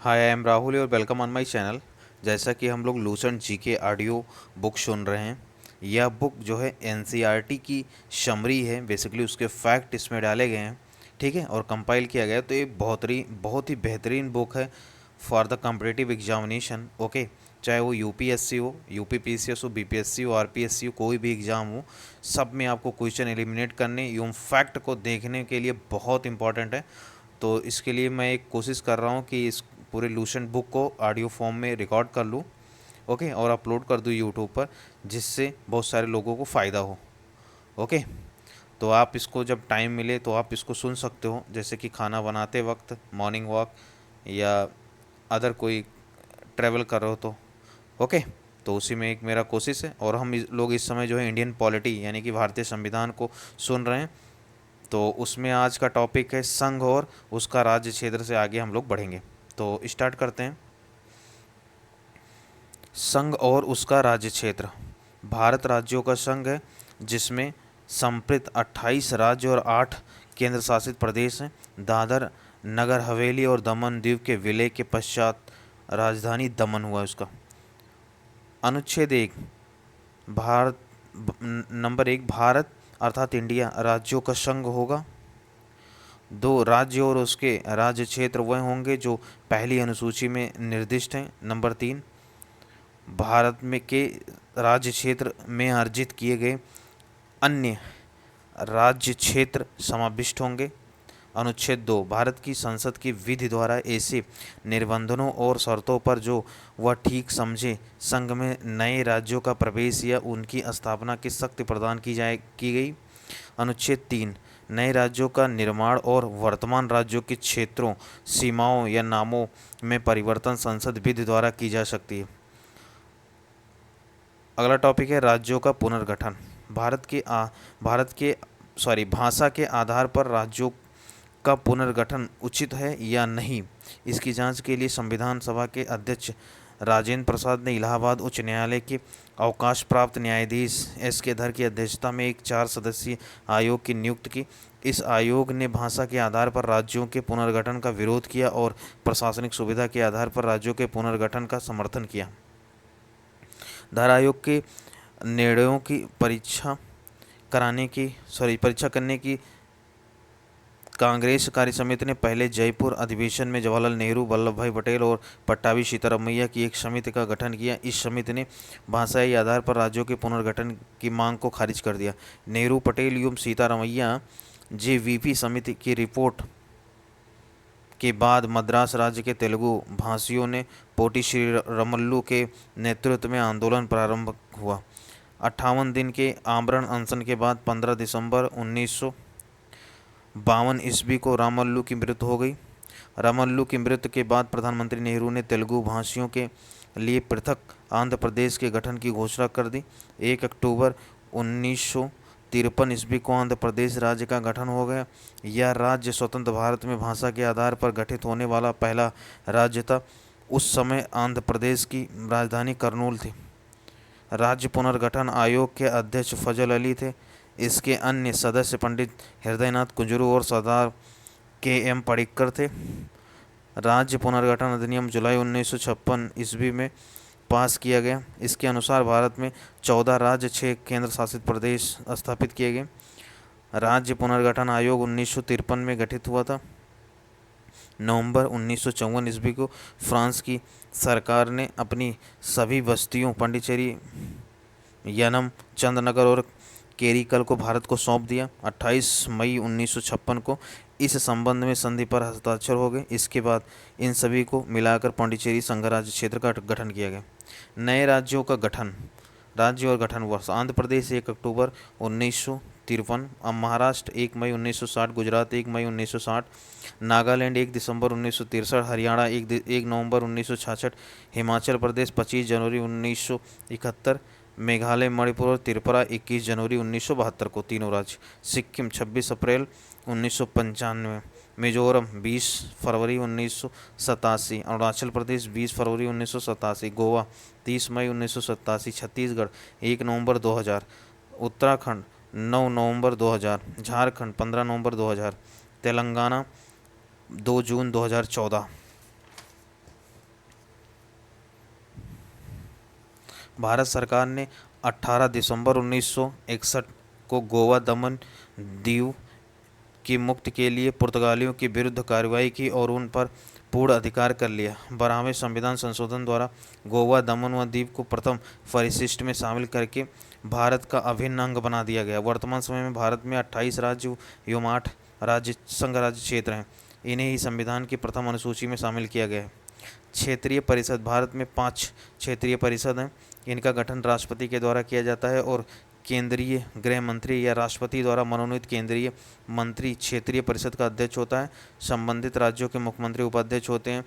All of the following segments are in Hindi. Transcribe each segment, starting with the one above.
हाय आई एम राहुल और वेलकम ऑन माय चैनल। जैसा कि हम लोग लूसेंट जी के ऑडियो बुक सुन रहे हैं। यह बुक जो है एनसीईआरटी की समरी है, बेसिकली उसके फैक्ट इसमें डाले गए हैं। ठीक है, और कंपाइल किया गया है। तो ये बहुत ही बेहतरीन बुक है for the competitive examination. Okay, चाहे वो यूपीएससी हो, यूपीपीसीएस हो, बीपीएससी हो, आरपीएससी हो, कोई भी एग्ज़ाम हो, सब में आपको क्वेश्चन एलिमिनेट करने एवं फैक्ट को देखने के लिए बहुत इंपॉर्टेंट है। तो इसके लिए मैं एक कोशिश कर रहा हूँ कि इस पूरे लूसेंट बुक को ऑडियो फॉर्म में रिकॉर्ड कर लूँ। ओके, और अपलोड कर दूँ यूट्यूब पर, जिससे बहुत सारे लोगों को फ़ायदा हो। ओके, तो आप इसको जब टाइम मिले तो आप इसको सुन सकते हो, जैसे कि खाना बनाते वक्त, मॉर्निंग वॉक, या अदर कोई ट्रैवल कर रहे हो तो। ओके, तो उसी में एक मेरा कोशिश है। और हम लोग इस समय जो है इंडियन पॉलिटी यानी कि भारतीय संविधान को सुन रहे हैं। तो उसमें आज का टॉपिक है संघ और उसका राज्य क्षेत्र, से आगे हम लोग बढ़ेंगे। तो स्टार्ट करते हैं। संघ और उसका राज्य क्षेत्र। भारत राज्यों का संघ है, जिसमें संप्रति 28 राज्य और 8 केंद्र शासित प्रदेश हैं। दादर नगर हवेली और दमन द्वीप के विलय के पश्चात राजधानी दमन हुआ उसका। अनुच्छेद 1। भारत नंबर 1, भारत अर्थात इंडिया राज्यों का संघ होगा। 2, राज्य और उसके राज्य क्षेत्र वह होंगे जो पहली अनुसूची में निर्दिष्ट हैं। नंबर 3, भारत में के राज्य क्षेत्र में अर्जित किए गए अन्य राज्य क्षेत्र समाविष्ट होंगे। अनुच्छेद 2, भारत की संसद की विधि द्वारा ऐसे निर्बंधों और शर्तों पर जो वह ठीक समझे संघ में नए राज्यों का प्रवेश या उनकी स्थापना की शक्ति प्रदान की गई। अनुच्छेद 3, नए राज्यों का निर्माण और वर्तमान राज्यों के क्षेत्रों, सीमाओं या नामों में परिवर्तन संसद विधि द्वारा की जा सकती है। अगला टॉपिक है राज्यों का पुनर्गठन। भारत के भाषा के आधार पर राज्यों का पुनर्गठन उचित है या नहीं, इसकी जांच के लिए संविधान सभा के अध्यक्ष राजेंद्र प्रसाद ने इलाहाबाद उच्च न्यायालय के अवकाश प्राप्त न्यायाधीश एस के धर की अध्यक्षता में एक 4 सदस्यीय आयोग की नियुक्ति की। इस आयोग ने भाषा के आधार पर राज्यों के पुनर्गठन का विरोध किया और प्रशासनिक सुविधा के आधार पर राज्यों के पुनर्गठन का समर्थन किया। धर आयोग के निर्णयों की परीक्षा करने की कांग्रेस कार्य समिति ने पहले जयपुर अधिवेशन में जवाहरलाल नेहरू, वल्लभ भाई पटेल और पट्टाभी सीतारमैया की एक समिति का गठन किया। इस समिति ने भाषाई आधार पर राज्यों के पुनर्गठन की मांग को खारिज कर दिया। नेहरू, पटेल एवं सीतारमैया जेवीपी समिति की रिपोर्ट के बाद मद्रास राज्य के तेलुगु भाषियों ने पोटी श्री रमल्लू के नेतृत्व में आंदोलन प्रारंभ हुआ। 58 दिन के आमरण अनशन के बाद 15 दिसंबर 1952 ईस्वी को रामल्लू की मृत्यु हो गई। रामल्लू की मृत्यु के बाद प्रधानमंत्री नेहरू ने तेलुगु भाषियों के लिए पृथक आंध्र प्रदेश के गठन की घोषणा कर दी। 1 अक्टूबर 1953 ईस्वी को आंध्र प्रदेश राज्य का गठन हो गया। यह राज्य स्वतंत्र भारत में भाषा के आधार पर गठित होने वाला पहला राज्य था। उस समय आंध्र प्रदेश की राजधानी करनूल थी। राज्य पुनर्गठन आयोग के अध्यक्ष फजल अली थे। इसके अन्य सदस्य पंडित हृदयनाथ कुंजरू और सरदार के.एम. पडिक्कर थे। राज्य पुनर्गठन अधिनियम जुलाई 1956 ईस्वी में पास किया गया। इसके अनुसार भारत में 14 राज्य, 6 केंद्र शासित प्रदेश स्थापित किए गए। राज्य पुनर्गठन आयोग 1953 में गठित हुआ था। नवंबर 1954 ईस्वी को फ्रांस की सरकार ने अपनी सभी बस्तियों पांडिचेरी, यनम, चंद्रनगर और केरीकल को भारत को सौंप दिया। 28 मई 1956 को इस संबंध में संधि पर हस्ताक्षर हो गए। इसके बाद इन सभी को मिलाकर पांडिचेरी संघ राज्य क्षेत्र का गठन किया गया। नए राज्यों का गठन। राज्य और गठन वर्ष। आंध्र प्रदेश 1 अक्टूबर 1953, महाराष्ट्र 1 मई 1960, गुजरात 1 मई 1960, नागालैंड 1 दिसंबर 1963, हरियाणा 1 नवंबर 1966, हिमाचल प्रदेश 25 जनवरी 1971, मेघालय, मणिपुर और त्रिपुरा 21 जनवरी 1972 को, तीनों राज्य। सिक्किम 26 अप्रैल 1995, मिजोरम 20 फरवरी 1987, अरुणाचल प्रदेश 20 फरवरी 1987, गोवा 30 मई 1987, छत्तीसगढ़ 1 नवंबर 2000, उत्तराखंड 9 नवंबर 2000, झारखंड 15 नवंबर 2000, तेलंगाना 2 जून 2014। भारत सरकार ने 18 दिसंबर 1961 को गोवा, दमन, दीव की मुक्ति के लिए पुर्तगालियों के विरुद्ध कार्रवाई की और उन पर पूर्ण अधिकार कर लिया। 12वें संविधान संशोधन द्वारा गोवा, दमन व दीव को प्रथम परिशिष्ट में शामिल करके भारत का अभिन्न अंग बना दिया गया। वर्तमान समय में भारत में 28 राज्य एवं 8 राज्य संघ राज्य क्षेत्र हैं। इन्हें ही संविधान की प्रथम अनुसूची में शामिल किया गया है। क्षेत्रीय परिषद, भारत में 5 क्षेत्रीय परिषद हैं। इनका गठन राष्ट्रपति के द्वारा किया जाता है और केंद्रीय गृह मंत्री या राष्ट्रपति द्वारा मनोनीत केंद्रीय मंत्री क्षेत्रीय परिषद का अध्यक्ष होता है। संबंधित राज्यों के मुख्यमंत्री उपाध्यक्ष होते हैं,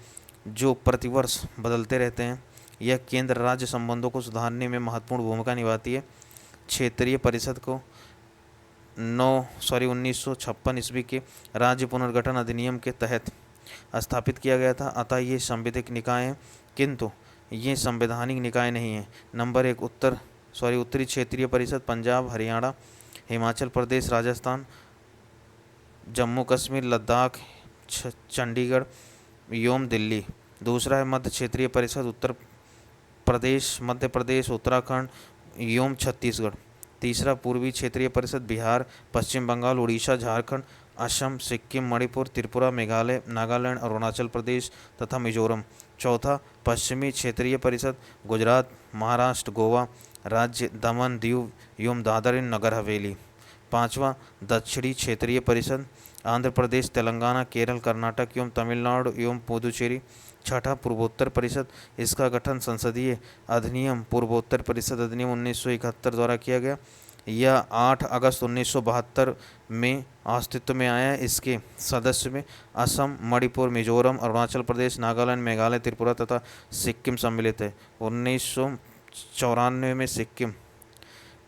जो प्रतिवर्ष बदलते रहते हैं। यह केंद्र राज्य संबंधों को सुधारने में महत्वपूर्ण भूमिका निभाती है। क्षेत्रीय परिषद को 1956 ईस्वी के राज्य पुनर्गठन अधिनियम के तहत स्थापित किया गया था। अतः ये संवैधानिक निकाय हैं, किंतु ये संवैधानिक निकाय नहीं है। नंबर 1 उत्तरी क्षेत्रीय परिषद पंजाब, हरियाणा, हिमाचल प्रदेश, राजस्थान, जम्मू कश्मीर, लद्दाख, चंडीगढ़ एवं दिल्ली। दूसरा है मध्य क्षेत्रीय परिषद उत्तर प्रदेश, मध्य प्रदेश, उत्तराखंड एवं छत्तीसगढ़। तीसरा पूर्वी क्षेत्रीय परिषद बिहार, पश्चिम बंगाल, उड़ीसा, झारखंड, असम, सिक्किम, मणिपुर, त्रिपुरा, मेघालय, नागालैंड, अरुणाचल प्रदेश तथा मिजोरम। चौथा पश्चिमी क्षेत्रीय परिषद गुजरात, महाराष्ट्र, गोवा राज्य, दमन, दीव एवं दादर नगर हवेली। पांचवा दक्षिणी क्षेत्रीय परिषद आंध्र प्रदेश, तेलंगाना, केरल, कर्नाटक एवं तमिलनाडु एवं पुदुचेरी। छठा पूर्वोत्तर परिषद, इसका गठन संसदीय अधिनियम पूर्वोत्तर परिषद अधिनियम 1971 द्वारा किया गया। यह 8 अगस्त 1972 में अस्तित्व में आया है। इसके सदस्य में असम, मणिपुर, मिजोरम, अरुणाचल प्रदेश, नागालैंड, मेघालय, त्रिपुरा तथा सिक्किम सम्मिलित है। 1994 में सिक्किम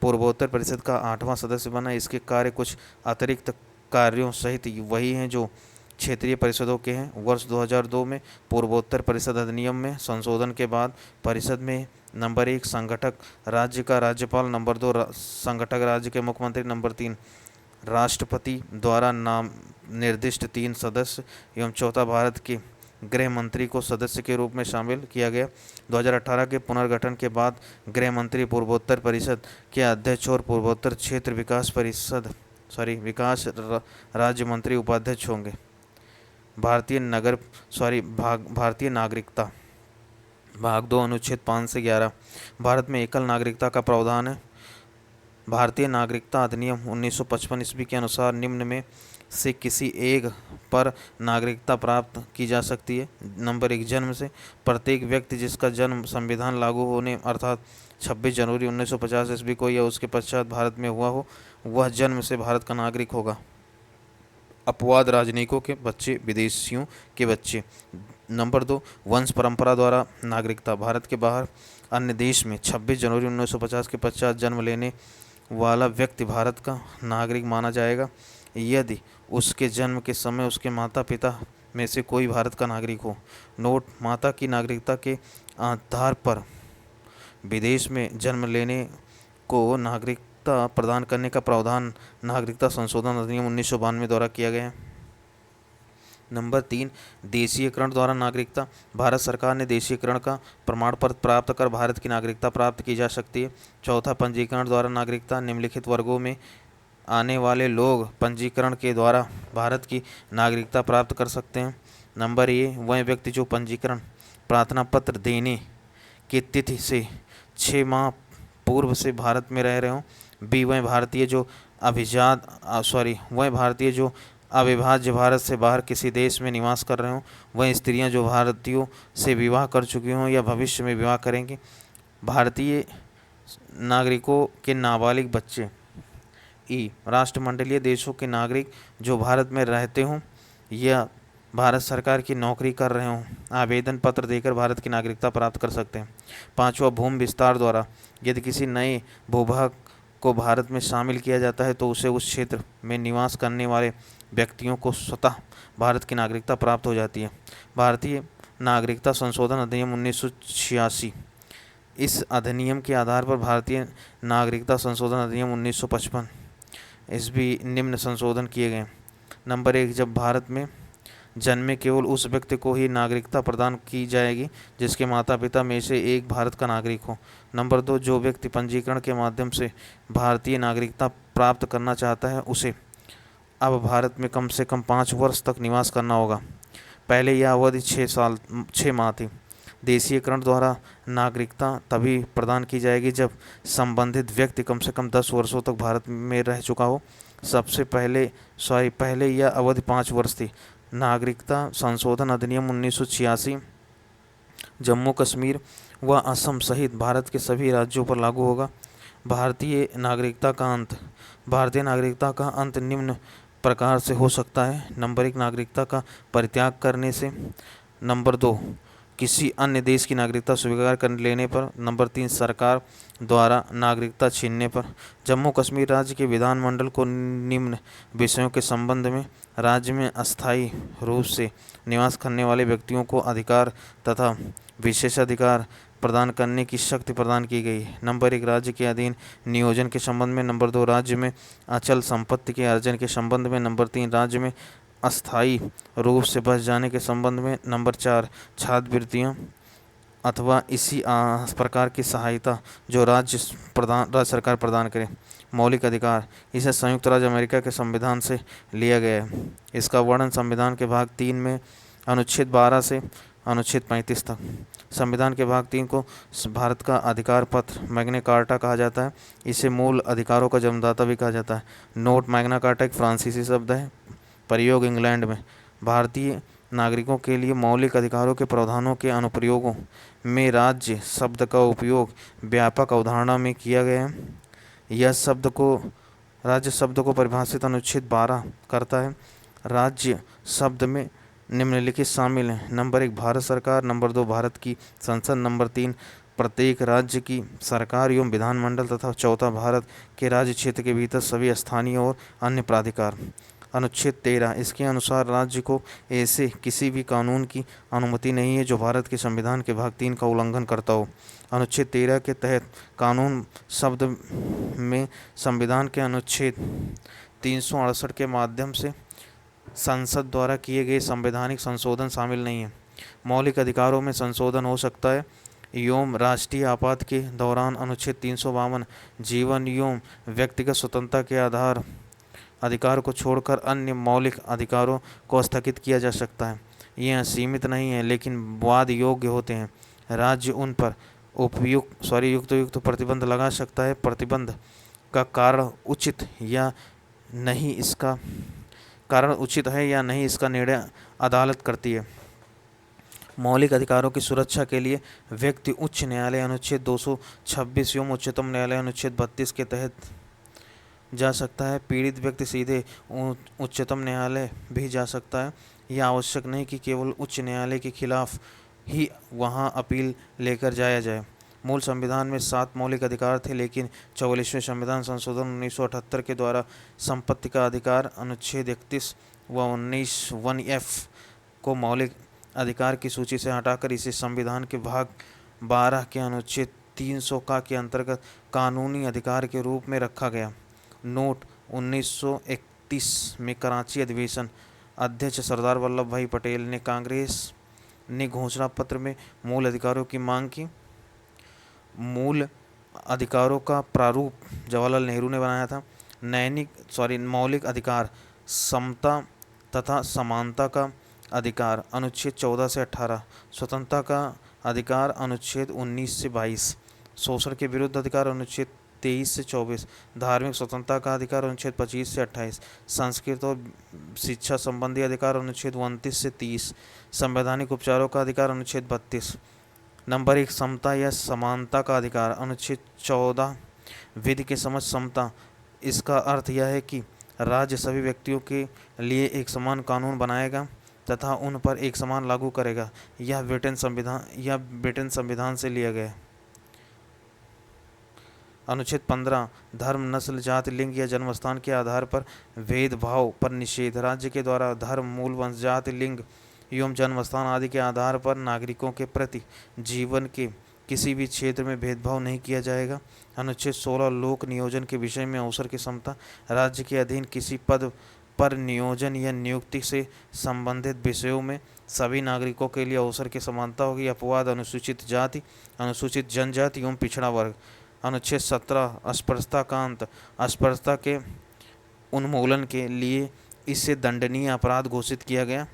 पूर्वोत्तर परिषद का 8वां सदस्य बना। इसके कार्य कुछ अतिरिक्त कार्यों सहित वही हैं जो क्षेत्रीय परिषदों के हैं। वर्ष 2002 में पूर्वोत्तर परिषद अधिनियम में संशोधन के बाद परिषद में नंबर 1 संगठक राज्य का राज्यपाल, नंबर 2 संगठक राज्य के मुख्यमंत्री, नंबर 3 राष्ट्रपति द्वारा नाम निर्दिष्ट 3 सदस्य एवं चौथा भारत के गृह मंत्री को सदस्य के रूप में शामिल किया गया। 2018 के पुनर्गठन के बाद गृह मंत्री पूर्वोत्तर परिषद के अध्यक्ष और पूर्वोत्तर क्षेत्र विकास राज्य मंत्री उपाध्यक्ष होंगे। भारतीय नागरिकता भाग 2 अनुच्छेद 5 से 11। भारत में एकल नागरिकता का प्रावधान है। भारतीय नागरिकता अधिनियम 1955 ईस्वी के अनुसार निम्न में से किसी एक पर नागरिकता प्राप्त की जा सकती है। नंबर 1 जन्म से। प्रत्येक व्यक्ति जिसका जन्म संविधान लागू होने अर्थात 26 जनवरी 1950 ईस्वी को या उसके पश्चात भारत में हुआ हो, वह जन्म से भारत का नागरिक होगा। अपवाद राजनयिकों के बच्चे, विदेशियों के बच्चे। नंबर 2 वंश परंपरा द्वारा नागरिकता। भारत के बाहर अन्य देश में 26 जनवरी 1950 के पश्चात जन्म लेने वाला व्यक्ति भारत का नागरिक माना जाएगा यदि उसके जन्म के समय उसके माता पिता में से कोई भारत का नागरिक हो। नोट: माता की नागरिकता के आधार पर विदेश में जन्म लेने को नागरिकता प्रदान करने का प्रावधान नागरिकता संशोधन अधिनियम 1992 द्वारा किया गया है। नंबर 3 देशीयकरण द्वारा नागरिकता। भारत सरकार ने देशीयकरण का प्रमाण पत्र प्राप्त कर भारत की नागरिकता प्राप्त की जा सकती है। चौथा पंजीकरण द्वारा नागरिकता। निम्नलिखित वर्गों में आने वाले लोग पंजीकरण के द्वारा भारत की नागरिकता प्राप्त कर सकते हैं। नंबर 1 वह व्यक्ति जो पंजीकरण प्रार्थना पत्र देने की तिथि से 6 माह पूर्व से भारत में रह रहे हों। बी वह भारतीय जो अविभाज्य भारत से बाहर किसी देश में निवास कर रहे हों। वह स्त्रियां जो भारतीयों से विवाह कर चुकी हों या भविष्य में विवाह करेंगी। भारतीय नागरिकों के नाबालिग बच्चे। ई राष्ट्रमंडलीय देशों के नागरिक जो भारत में रहते हों या भारत सरकार की नौकरी कर रहे हों आवेदन पत्र देकर भारत की नागरिकता प्राप्त कर सकते हैं। 5वां भूमि विस्तार द्वारा। यदि किसी नए भूभाग को भारत में शामिल किया जाता है तो उसे उस क्षेत्र में निवास करने वाले व्यक्तियों को स्वतः भारत की नागरिकता प्राप्त हो जाती है। भारतीय नागरिकता संशोधन अधिनियम 1986। इस अधिनियम के आधार पर भारतीय नागरिकता संशोधन अधिनियम 1955 इस भी निम्न संशोधन किए गए। नंबर 1 जब भारत में जन्मे केवल उस व्यक्ति को ही नागरिकता प्रदान की जाएगी जिसके माता पिता में से एक भारत का नागरिक हो। नंबर 2, जो व्यक्ति पंजीकरण के माध्यम से भारतीय नागरिकता प्राप्त करना चाहता है उसे अब भारत में कम से कम 5 वर्ष तक निवास करना होगा। पहले यह अवधि 6 माह थी। देशीयकरण द्वारा नागरिकता तभी प्रदान की जाएगी जब संबंधित व्यक्ति कम से कम 10 वर्षों तक भारत में रह चुका हो। पहले यह अवधि 5 वर्ष थी। नागरिकता संशोधन अधिनियम 1986 जम्मू कश्मीर व असम सहित भारत के सभी राज्यों पर लागू होगा। भारतीय नागरिकता का अंत निम्न प्रकार से हो सकता है। नंबर 1, नागरिकता का परित्याग करने से। नंबर 2, किसी अन्य देश की नागरिकता स्वीकार कर लेने पर। नंबर 3, सरकार द्वारा नागरिकता छीनने पर। जम्मू कश्मीर राज्य के विधानमंडल को निम्न विषयों के संबंध में राज्य में अस्थायी रूप से निवास करने वाले व्यक्तियों को अधिकार तथा विशेषाधिकार प्रदान करने की शक्ति प्रदान की गई है। नंबर 1, राज्य के अधीन नियोजन के संबंध में। नंबर 2, राज्य में अचल संपत्ति के अर्जन के संबंध में। नंबर 3, राज्य में अस्थायी रूप से बस जाने के संबंध में। नंबर 4, छात्रवृत्तियाँ अथवा इसी प्रकार की सहायता जो राज्य सरकार प्रदान करे। मौलिक अधिकार, इसे संयुक्त राज्य अमेरिका के संविधान से लिया गया है। इसका वर्णन संविधान के भाग 3 में अनुच्छेद 12 से अनुच्छेद 35 तक। संविधान के भाग 3 को भारत का अधिकार पत्र मैग्ना कार्टा कहा जाता है। इसे मूल अधिकारों का जन्मदाता भी कहा जाता है। नोट, मैग्ना कार्टा एक फ्रांसीसी शब्द है, प्रयोग इंग्लैंड में। भारतीय नागरिकों के लिए मौलिक अधिकारों के प्रावधानों के अनुप्रयोगों में राज्य शब्द का उपयोग व्यापक अवधारणा में किया गया है। राज्य शब्द को परिभाषित अनुच्छेद 12 करता है। राज्य शब्द में निम्नलिखित शामिल हैं। नंबर 1, भारत सरकार। नंबर 2, भारत की संसद। नंबर 3, प्रत्येक राज्य की सरकार एवं विधानमंडल तथा चौथा, भारत के राज्य क्षेत्र के भीतर सभी स्थानीय और अन्य प्राधिकार। अनुच्छेद 13, इसके अनुसार राज्य को ऐसे किसी भी कानून की अनुमति नहीं है जो भारत के संविधान के भाग 3 का उल्लंघन करता हो। अनुच्छेद 13 के तहत कानून शब्द में संविधान के अनुच्छेद 368 के माध्यम से संसद द्वारा किए गए संवैधानिक संशोधन शामिल नहीं है। मौलिक अधिकारों में संशोधन हो सकता है एवं राष्ट्रीय आपात के दौरान अनुच्छेद 352 जीवन एवं व्यक्तिगत स्वतंत्रता के अधिकार को छोड़कर अन्य मौलिक अधिकारों को स्थगित किया जा सकता है। यह सीमित नहीं है लेकिन वाद योग्य होते हैं। राज्य उन पर युक्त प्रतिबंध लगा सकता है। प्रतिबंध का कारण उचित है या नहीं इसका निर्णय अदालत करती है। मौलिक अधिकारों की सुरक्षा के लिए व्यक्ति उच्च न्यायालय अनुच्छेद 226 एवं उच्चतम न्यायालय अनुच्छेद 32 के तहत जा सकता है। पीड़ित व्यक्ति सीधे उच्चतम न्यायालय भी जा सकता है। यह आवश्यक नहीं कि केवल उच्च न्यायालय के खिलाफ ही वहां अपील लेकर जाया जाए। मूल संविधान में 7 मौलिक अधिकार थे, लेकिन 44वें संविधान संशोधन 1978 के द्वारा संपत्ति का अधिकार अनुच्छेद 31 व 19(1)(f) को मौलिक अधिकार की सूची से हटाकर इसे संविधान के भाग 12 के अनुच्छेद 300 के अंतर्गत कानूनी अधिकार के रूप में रखा गया। नोट, 1931 में कराची अधिवेशन अध्यक्ष सरदार वल्लभ भाई पटेल ने कांग्रेस ने घोषणा पत्र में मूल अधिकारों की मांग की। मूल अधिकारों का प्रारूप जवाहरलाल नेहरू ने बनाया था। मौलिक अधिकार, समता तथा समानता का अधिकार अनुच्छेद 14 से 18, स्वतंत्रता का अधिकार अनुच्छेद 19 से 22, शोषण के विरुद्ध अधिकार अनुच्छेद 23 से 24, धार्मिक स्वतंत्रता का अधिकार अनुच्छेद 25 से 28, संस्कृत और शिक्षा संबंधी अधिकार अनुच्छेद 29 से 30, संवैधानिक उपचारों का अधिकार अनुच्छेद 32। नंबर 1, समता या समानता का अधिकार अनुच्छेद 14, विधि के समझ समता। इसका अर्थ यह है कि राज्य सभी व्यक्तियों के लिए एक समान कानून बनाएगा तथा उन पर एक समान लागू करेगा। यह ब्रिटेन संविधान से लिया गया। अनुच्छेद 15, धर्म, नस्ल, जाति, लिंग या जन्मस्थान के आधार पर भेदभाव पर निषेध। राज्य के द्वारा धर्म, मूल वंश, जाति, लिंग एवं जन्मस्थान आदि के आधार पर नागरिकों के प्रति जीवन के किसी भी क्षेत्र में भेदभाव नहीं किया जाएगा। अनुच्छेद 16, लोक नियोजन के विषय में अवसर की समता। राज्य के अधीन किसी पद पर नियोजन या नियुक्ति से संबंधित विषयों में सभी नागरिकों के लिए अवसर की समानता होगी। अपवाद अनुसूचित जाति, अनुसूचित जनजाति एवं पिछड़ा वर्ग। अनुच्छेद 17 अस्पृश्यता का अंत। अस्पृश्यता के उन्मूलन के लिए इसे दंडनीय अपराध घोषित किया गया।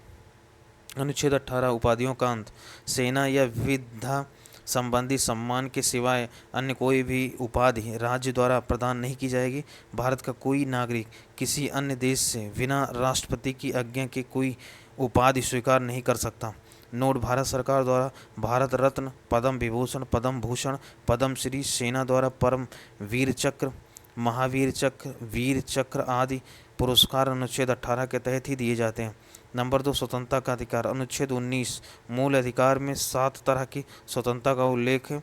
अनुच्छेद 18 उपाधियों का अंत। सेना या विधा संबंधी सम्मान के सिवाय अन्य कोई भी उपाधि राज्य द्वारा प्रदान नहीं की जाएगी। भारत का कोई नागरिक किसी अन्य देश से बिना राष्ट्रपति की आज्ञा के कोई उपाधि स्वीकार नहीं कर सकता। नोट: भारत सरकार द्वारा भारत रत्न, पद्म विभूषण, पद्म भूषण, पद्म श्री, सेना द्वारा परम वीर चक्र, महावीर चक्र, वीर चक्र आदि पुरस्कार अनुच्छेद 18 के तहत ही दिए जाते हैं। नंबर 2 स्वतंत्रता का अधिकार। अनुच्छेद 19 मूल अधिकार में 7 तरह की स्वतंत्रता का उल्लेख है,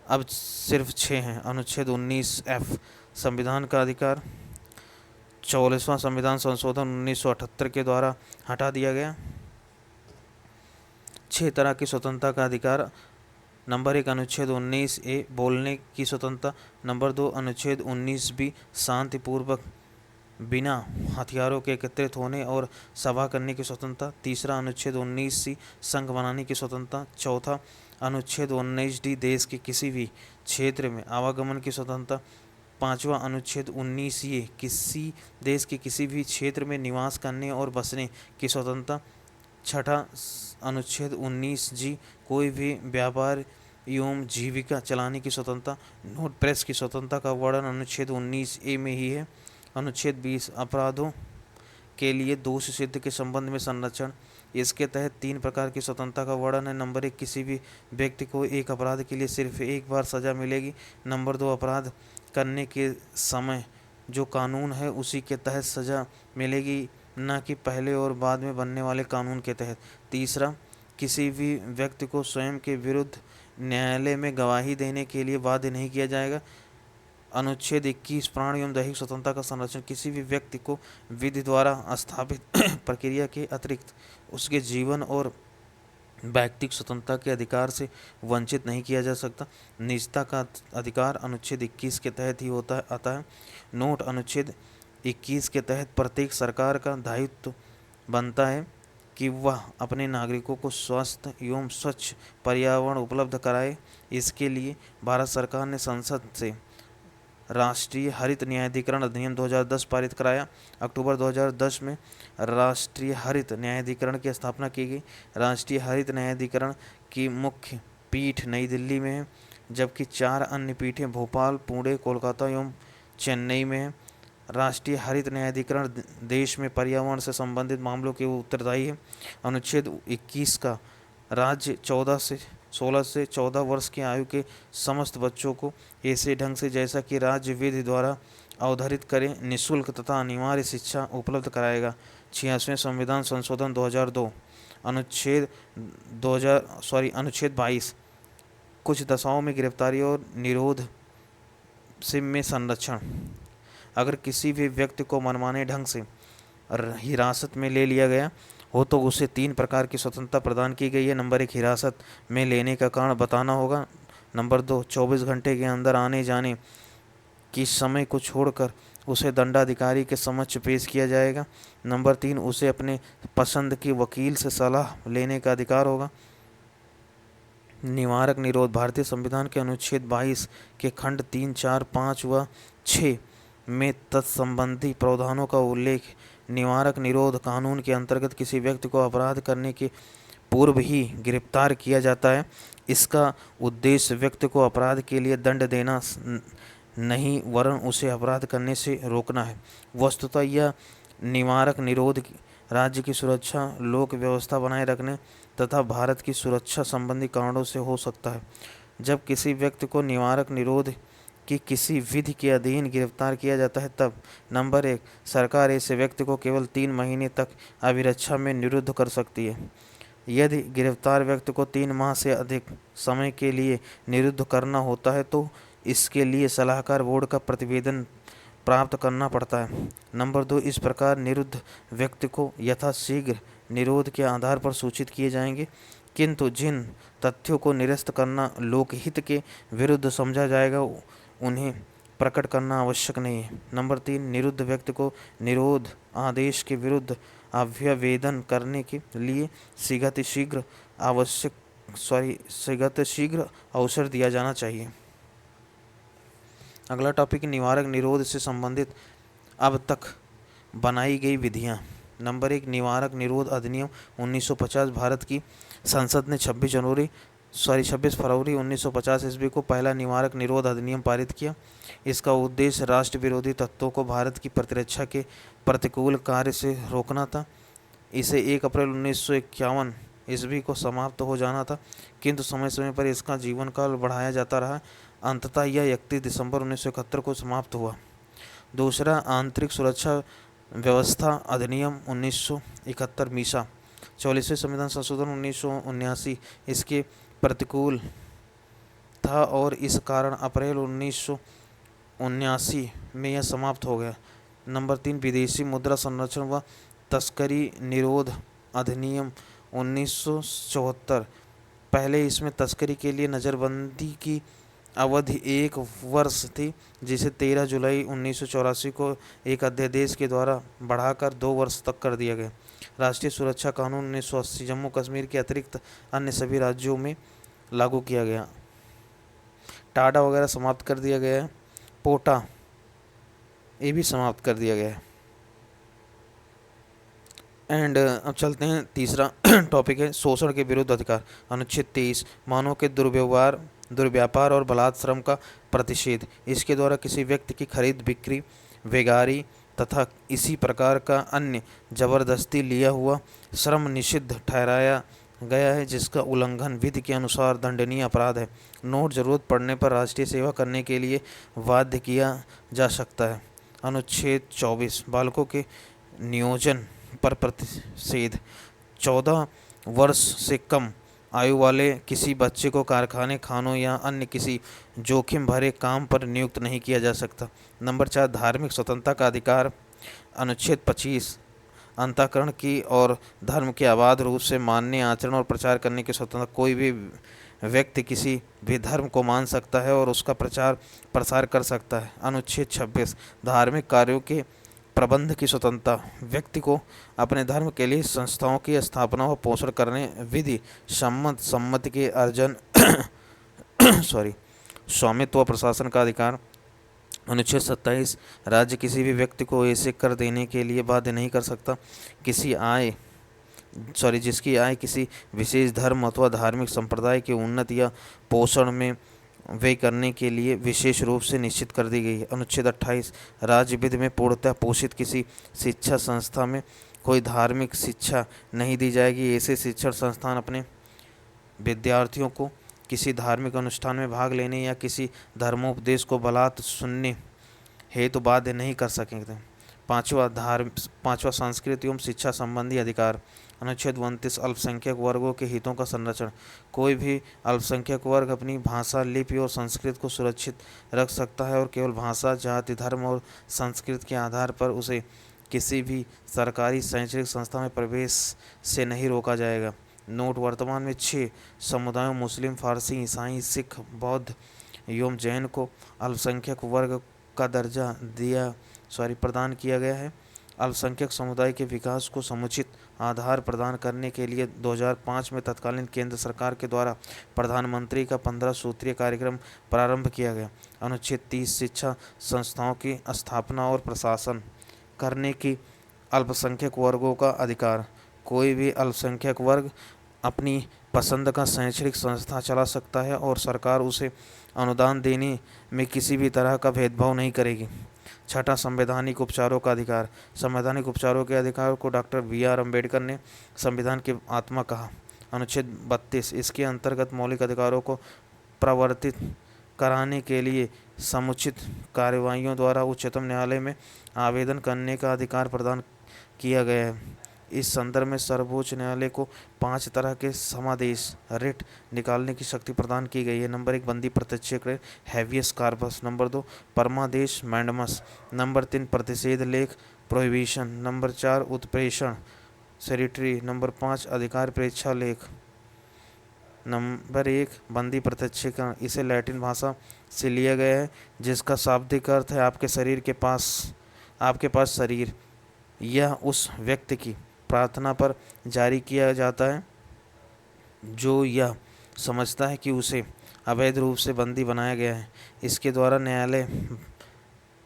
अब सिर्फ 6 हैं। अनुच्छेद 19F संविधान का अधिकार। 44वां संविधान संशोधन 1978 के द्वारा हटा दिया गया। 6 तरह की स्वतंत्रता का अधिकार। नंबर 1 अनुच्छेद 19A बोलने की स्वतंत्रता। नंबर 2 अनुच्छेद 19B शांतिपूर्वक बिना हथियारों के एकत्रित होने और सभा करने की स्वतंत्रता। तीसरा अनुच्छेद 19C संघ बनाने की स्वतंत्रता। चौथा अनुच्छेद 19D देश के किसी भी क्षेत्र में आवागमन की स्वतंत्रता। पांचवा अनुच्छेद 19A किसी देश के किसी भी क्षेत्र में निवास करने और बसने की स्वतंत्रता। छठा अनुच्छेद 19G कोई भी व्यापार एवं जीविका चलाने की स्वतंत्रता। नोट: प्रेस की स्वतंत्रता का वर्णन अनुच्छेद 19A में ही है। अनुच्छेद 20 अपराधों के लिए दोष सिद्ध के संबंध में संरक्षण। इसके तहत 3 प्रकार की स्वतंत्रता का वर्णन है। नंबर 1 किसी भी व्यक्ति को एक अपराध के लिए सिर्फ एक बार सजा मिलेगी। नंबर 2 अपराध करने के समय जो कानून है उसी के तहत सजा मिलेगी, न कि पहले और बाद में बनने वाले कानून के तहत। तीसरा किसी भी व्यक्ति को स्वयं के विरुद्ध न्यायालय में गवाही देने के लिए बाध्य नहीं किया जाएगा। अनुच्छेद 21 प्राण एवं दैहिक स्वतंत्रता का संरक्षण। किसी भी व्यक्ति को विधि द्वारा स्थापित प्रक्रिया के अतिरिक्त उसके जीवन और व्यक्तिगत स्वतंत्रता के अधिकार से वंचित नहीं किया जा सकता। निजता का अधिकार अनुच्छेद 21 के तहत ही आता है। नोट: अनुच्छेद 21 के तहत प्रत्येक सरकार का दायित्व बनता है कि वह अपने नागरिकों को स्वस्थ एवं स्वच्छ पर्यावरण उपलब्ध कराए। इसके लिए भारत सरकार ने संसद से राष्ट्रीय हरित न्यायाधिकरण अधिनियम 2010 पारित कराया। अक्टूबर 2010 में राष्ट्रीय हरित न्यायाधिकरण की स्थापना की गई। राष्ट्रीय हरित न्यायाधिकरण की मुख्य पीठ नई दिल्ली में है, जबकि 4 अन्य पीठें भोपाल, पुणे, कोलकाता एवं चेन्नई में हैं। राष्ट्रीय हरित न्यायाधिकरण देश में पर्यावरण से संबंधित मामलों के उत्तरदायी है। अनुच्छेद 21 का राज्य 16 से 14 वर्ष की आयु के समस्त बच्चों को ऐसे ढंग से जैसा कि राज्य विधि द्वारा अवधारित करें निःशुल्क तथा अनिवार्य शिक्षा उपलब्ध कराएगा। 86वें संविधान संशोधन 2002 अनुच्छेद 22 कुछ दशाओं में गिरफ्तारी और निरोध से में संरक्षण। अगर किसी भी व्यक्ति को मनमाने ढंग से हिरासत में ले लिया गया हो तो उसे 3 प्रकार की स्वतंत्रता प्रदान की गई है। नंबर 1 हिरासत में लेने का कारण बताना होगा। नंबर 2 24 घंटे के अंदर आने जाने की समय को छोड़कर उसे दंडाधिकारी के समक्ष पेश किया जाएगा। नंबर 3 उसे अपने पसंद के वकील से सलाह लेने का अधिकार होगा। निवारक निरोध। भारतीय संविधान के अनुच्छेद 22 के खंड 3, 4, 5 व 6 में तत्संबंधी प्रावधानों का उल्लेख। निवारक निरोध कानून के अंतर्गत किसी व्यक्ति को अपराध करने के पूर्व ही गिरफ्तार किया जाता है। इसका उद्देश्य व्यक्ति को अपराध के लिए दंड देना नहीं वरन उसे अपराध करने से रोकना है। वस्तुतः यह निवारक निरोध राज्य की सुरक्षा, लोक व्यवस्था बनाए रखने तथा भारत की सुरक्षा संबंधी कारणों से हो सकता है। जब किसी व्यक्ति को निवारक निरोध कि किसी विधि के अधीन गिरफ्तार किया जाता है तब नंबर 1 सरकार ऐसे व्यक्ति को केवल 3 महीने तक अभिरक्षा में निरुद्ध कर सकती है। यदि गिरफ्तार व्यक्ति को 3 माह से अधिक समय के लिए निरुद्ध करना होता है तो इसके लिए सलाहकार बोर्ड का प्रतिवेदन प्राप्त करना पड़ता है। नंबर 2 इस प्रकार निरुद्ध व्यक्ति को यथाशीघ्र निरोध के आधार पर सूचित किए जाएंगे, किंतु जिन तथ्यों को निरस्त करना लोकहित के विरुद्ध समझा जाएगा उन्हें प्रकट करना आवश्यक नहीं है। नंबर 3, निरुद्ध व्यक्ति को निरोध आदेश के विरुद्ध अभ्यवेदन करने के लिए शीघ्र अवसर दिया जाना चाहिए। अगला टॉपिक निवारक निरोध से संबंधित अब तक बनाई गई विधियां। नंबर 1, निवारक निरोध अधिनियम 1950। भारत की संसद ने 26 फरवरी 1950 ईस्वी को पहला निवारक निरोध अधिनियम पारित किया। इसका उद्देश्य राष्ट्र विरोधी तत्वों को भारत की प्रतिरक्षा के प्रतिकूल कार्य से रोकना था। इसे 1 अप्रैल 1951 ईस्वी को समाप्त हो जाना था, किंतु समय समय पर इसका जीवन काल बढ़ाया जाता रहा। अंततः यह 31 दिसंबर 1971 को समाप्त हुआ। दूसरा, आंतरिक सुरक्षा व्यवस्था अधिनियम 1971 मीसा 44वें संविधान संशोधन 1979 इसके प्रतिकूल था और इस कारण अप्रैल 1979 में यह समाप्त हो गया। नंबर 3, विदेशी मुद्रा संरक्षण व तस्करी निरोध अधिनियम 1974। पहले इसमें तस्करी के लिए नज़रबंदी की अवधि 1 वर्ष थी, जिसे 13 जुलाई 1984 को एक अध्यादेश के द्वारा बढ़ाकर 2 वर्ष तक कर दिया गया। राष्ट्रीय सुरक्षा कानून 1980 जम्मू कश्मीर के अतिरिक्त अन्य सभी राज्यों में लागू किया गया। टाडा वगैरह समाप्त कर दिया गया है। पोटा ये भी समाप्त कर दिया गया है। एंड अब चलते हैं, तीसरा टॉपिक है शोषण के विरुद्ध अधिकार। अनुच्छेद 23, मानव के दुर्व्यापार और बलात् श्रम का प्रतिषेध। इसके द्वारा किसी व्यक्ति की खरीद बिक्री, बेगारी तथा इसी प्रकार का अन्य जबरदस्ती लिया हुआ श्रम निषिद्ध ठहराया गया है, जिसका उल्लंघन विधि के अनुसार दंडनीय अपराध है। नोट जरूरत पड़ने पर राष्ट्रीय सेवा करने के लिए बाध्य किया जा सकता है। अनुच्छेद 24, बालकों के नियोजन पर प्रतिषेध। 14 वर्ष से कम आयु वाले किसी बच्चे को कारखाने, खानों या अन्य किसी जोखिम भरे काम पर नियुक्त नहीं किया जा सकता। नंबर 4, धार्मिक स्वतंत्रता का अधिकार। अनुच्छेद 25, अंतःकरण की और धर्म के अबाध रूप से मानने, आचरण और प्रचार करने की स्वतंत्रता। कोई भी व्यक्ति किसी भी धर्म को मान सकता है और उसका प्रचार प्रसार कर सकता है। अनुच्छेद 26, धार्मिक कार्यों के प्रबंध की स्वतंत्रता। व्यक्ति को अपने धर्म के लिए संस्थाओं की स्थापना व पोषण करने, विधि सम्मति के अर्जन स्वामित्व व प्रशासन का अधिकार। अनुच्छेद 27, राज्य किसी भी व्यक्ति को ऐसे कर देने के लिए बाध्य नहीं कर सकता जिसकी आय किसी विशेष धर्म अथवा धार्मिक संप्रदाय के उन्नति या पोषण में व्यय करने के लिए विशेष रूप से निश्चित कर दी गई है। अनुच्छेद 28, राज्य विधि में पूर्णतः पोषित किसी शिक्षा संस्था में कोई धार्मिक शिक्षा नहीं दी जाएगी। ऐसे शिक्षण संस्थान अपने विद्यार्थियों को किसी धार्मिक अनुष्ठान में भाग लेने या किसी धर्मोपदेश को बलात् सुनने हेतु बाध्य नहीं कर सकेंगे। पांचवा, संस्कृति एवं शिक्षा संबंधी अधिकार। अनुच्छेद 29, अल्पसंख्यक वर्गों के हितों का संरक्षण। कोई भी अल्पसंख्यक वर्ग अपनी भाषा, लिपि और संस्कृति को सुरक्षित रख सकता है और केवल भाषा, जाति, धर्म और संस्कृति के आधार पर उसे किसी भी सरकारी शैक्षणिक संस्था में प्रवेश से नहीं रोका जाएगा। नोट, वर्तमान में 6 समुदायों मुस्लिम, फारसी, ईसाई, सिख, बौद्ध एवं जैन को अल्पसंख्यक वर्ग का दर्जा प्रदान किया गया है। अल्पसंख्यक समुदाय के विकास को समुचित आधार प्रदान करने के लिए 2005 में तत्कालीन केंद्र सरकार के द्वारा प्रधानमंत्री का 15 सूत्रीय कार्यक्रम प्रारंभ किया गया। अनुच्छेद 30, शिक्षा संस्थाओं की स्थापना और प्रशासन करने की अल्पसंख्यक वर्गों का अधिकार। कोई भी अल्पसंख्यक वर्ग अपनी पसंद का शैक्षणिक संस्था चला सकता है और सरकार उसे अनुदान देने में किसी भी तरह का भेदभाव नहीं करेगी। छठा, संवैधानिक उपचारों का अधिकार। संवैधानिक उपचारों के अधिकार को डॉक्टर BR अम्बेडकर ने संविधान की आत्मा कहा। अनुच्छेद 32, इसके अंतर्गत मौलिक अधिकारों को प्रवर्तित कराने के लिए समुचित कार्यवाहियों द्वारा उच्चतम न्यायालय में आवेदन करने का अधिकार प्रदान किया गया है। इस संदर्भ में सर्वोच्च न्यायालय को 5 तरह के समादेश रिट निकालने की शक्ति प्रदान की गई है। नंबर 1, बंदी प्रत्यक्ष हैवियस कार्पस। नंबर 2, परमादेश मैंडमस। नंबर 3, प्रतिषेध लेख प्रोहिबिशन। नंबर 4, उत्प्रेषण सेरिटरी। नंबर 5, अधिकार प्रेक्षा लेख। नंबर 1, बंदी प्रत्यक्षीकरण। इसे लैटिन भाषा से लिया गया है, जिसका शाब्दिक अर्थ है आपके पास शरीर। यह उस व्यक्ति की प्रार्थना पर जारी किया जाता है जो यह समझता है कि उसे अवैध रूप से बंदी बनाया गया है। इसके द्वारा न्यायालय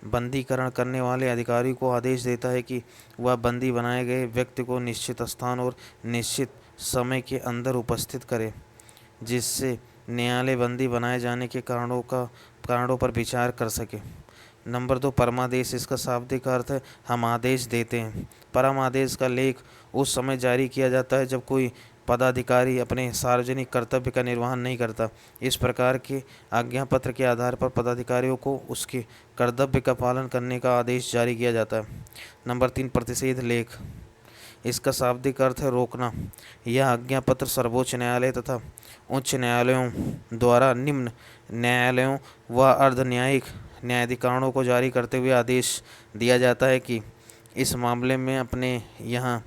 बंदीकरण करने वाले अधिकारी को आदेश देता है कि वह बंदी बनाए गए व्यक्ति को निश्चित स्थान और निश्चित समय के अंदर उपस्थित करे, जिससे न्यायालय बंदी बनाए जाने के कारणों पर विचार कर सके। नंबर 2, परमादेश। इसका शाब्दिक अर्थ है हम आदेश देते हैं। परम आदेश का लेख उस समय जारी किया जाता है जब कोई पदाधिकारी अपने सार्वजनिक कर्तव्य का निर्वहन नहीं करता। इस प्रकार के आज्ञा पत्र के आधार पर पदाधिकारियों को उसके कर्तव्य का पालन करने का आदेश जारी किया जाता है। नंबर 3, प्रतिषेध लेख। इसका शाब्दिक अर्थ है रोकना। यह आज्ञा पत्र सर्वोच्च न्यायालय तथा उच्च न्यायालयों द्वारा निम्न न्यायालयों व अर्ध न्यायिक न्यायाधिकरणों को जारी करते हुए आदेश दिया जाता है कि इस मामले में अपने यहाँ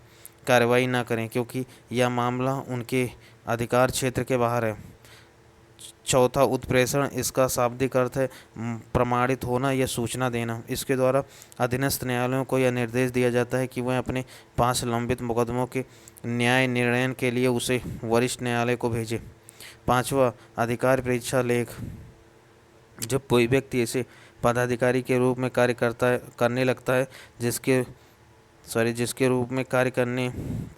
कार्रवाई न करें, क्योंकि यह मामला उनके अधिकार क्षेत्र के बाहर है। चौथा, उत्प्रेषण। इसका शाब्दिक अर्थ है प्रमाणित होना या सूचना देना। इसके द्वारा अधीनस्थ न्यायालयों को यह निर्देश दिया जाता है कि वह अपने 5 लंबित मुकदमों के न्याय निर्णय के लिए उसे वरिष्ठ न्यायालय को भेजे। 5वां, अधिकार परीक्षा लेख। जब कोई व्यक्ति ऐसे पदाधिकारी के रूप में करने लगता है जिसके रूप में कार्य करने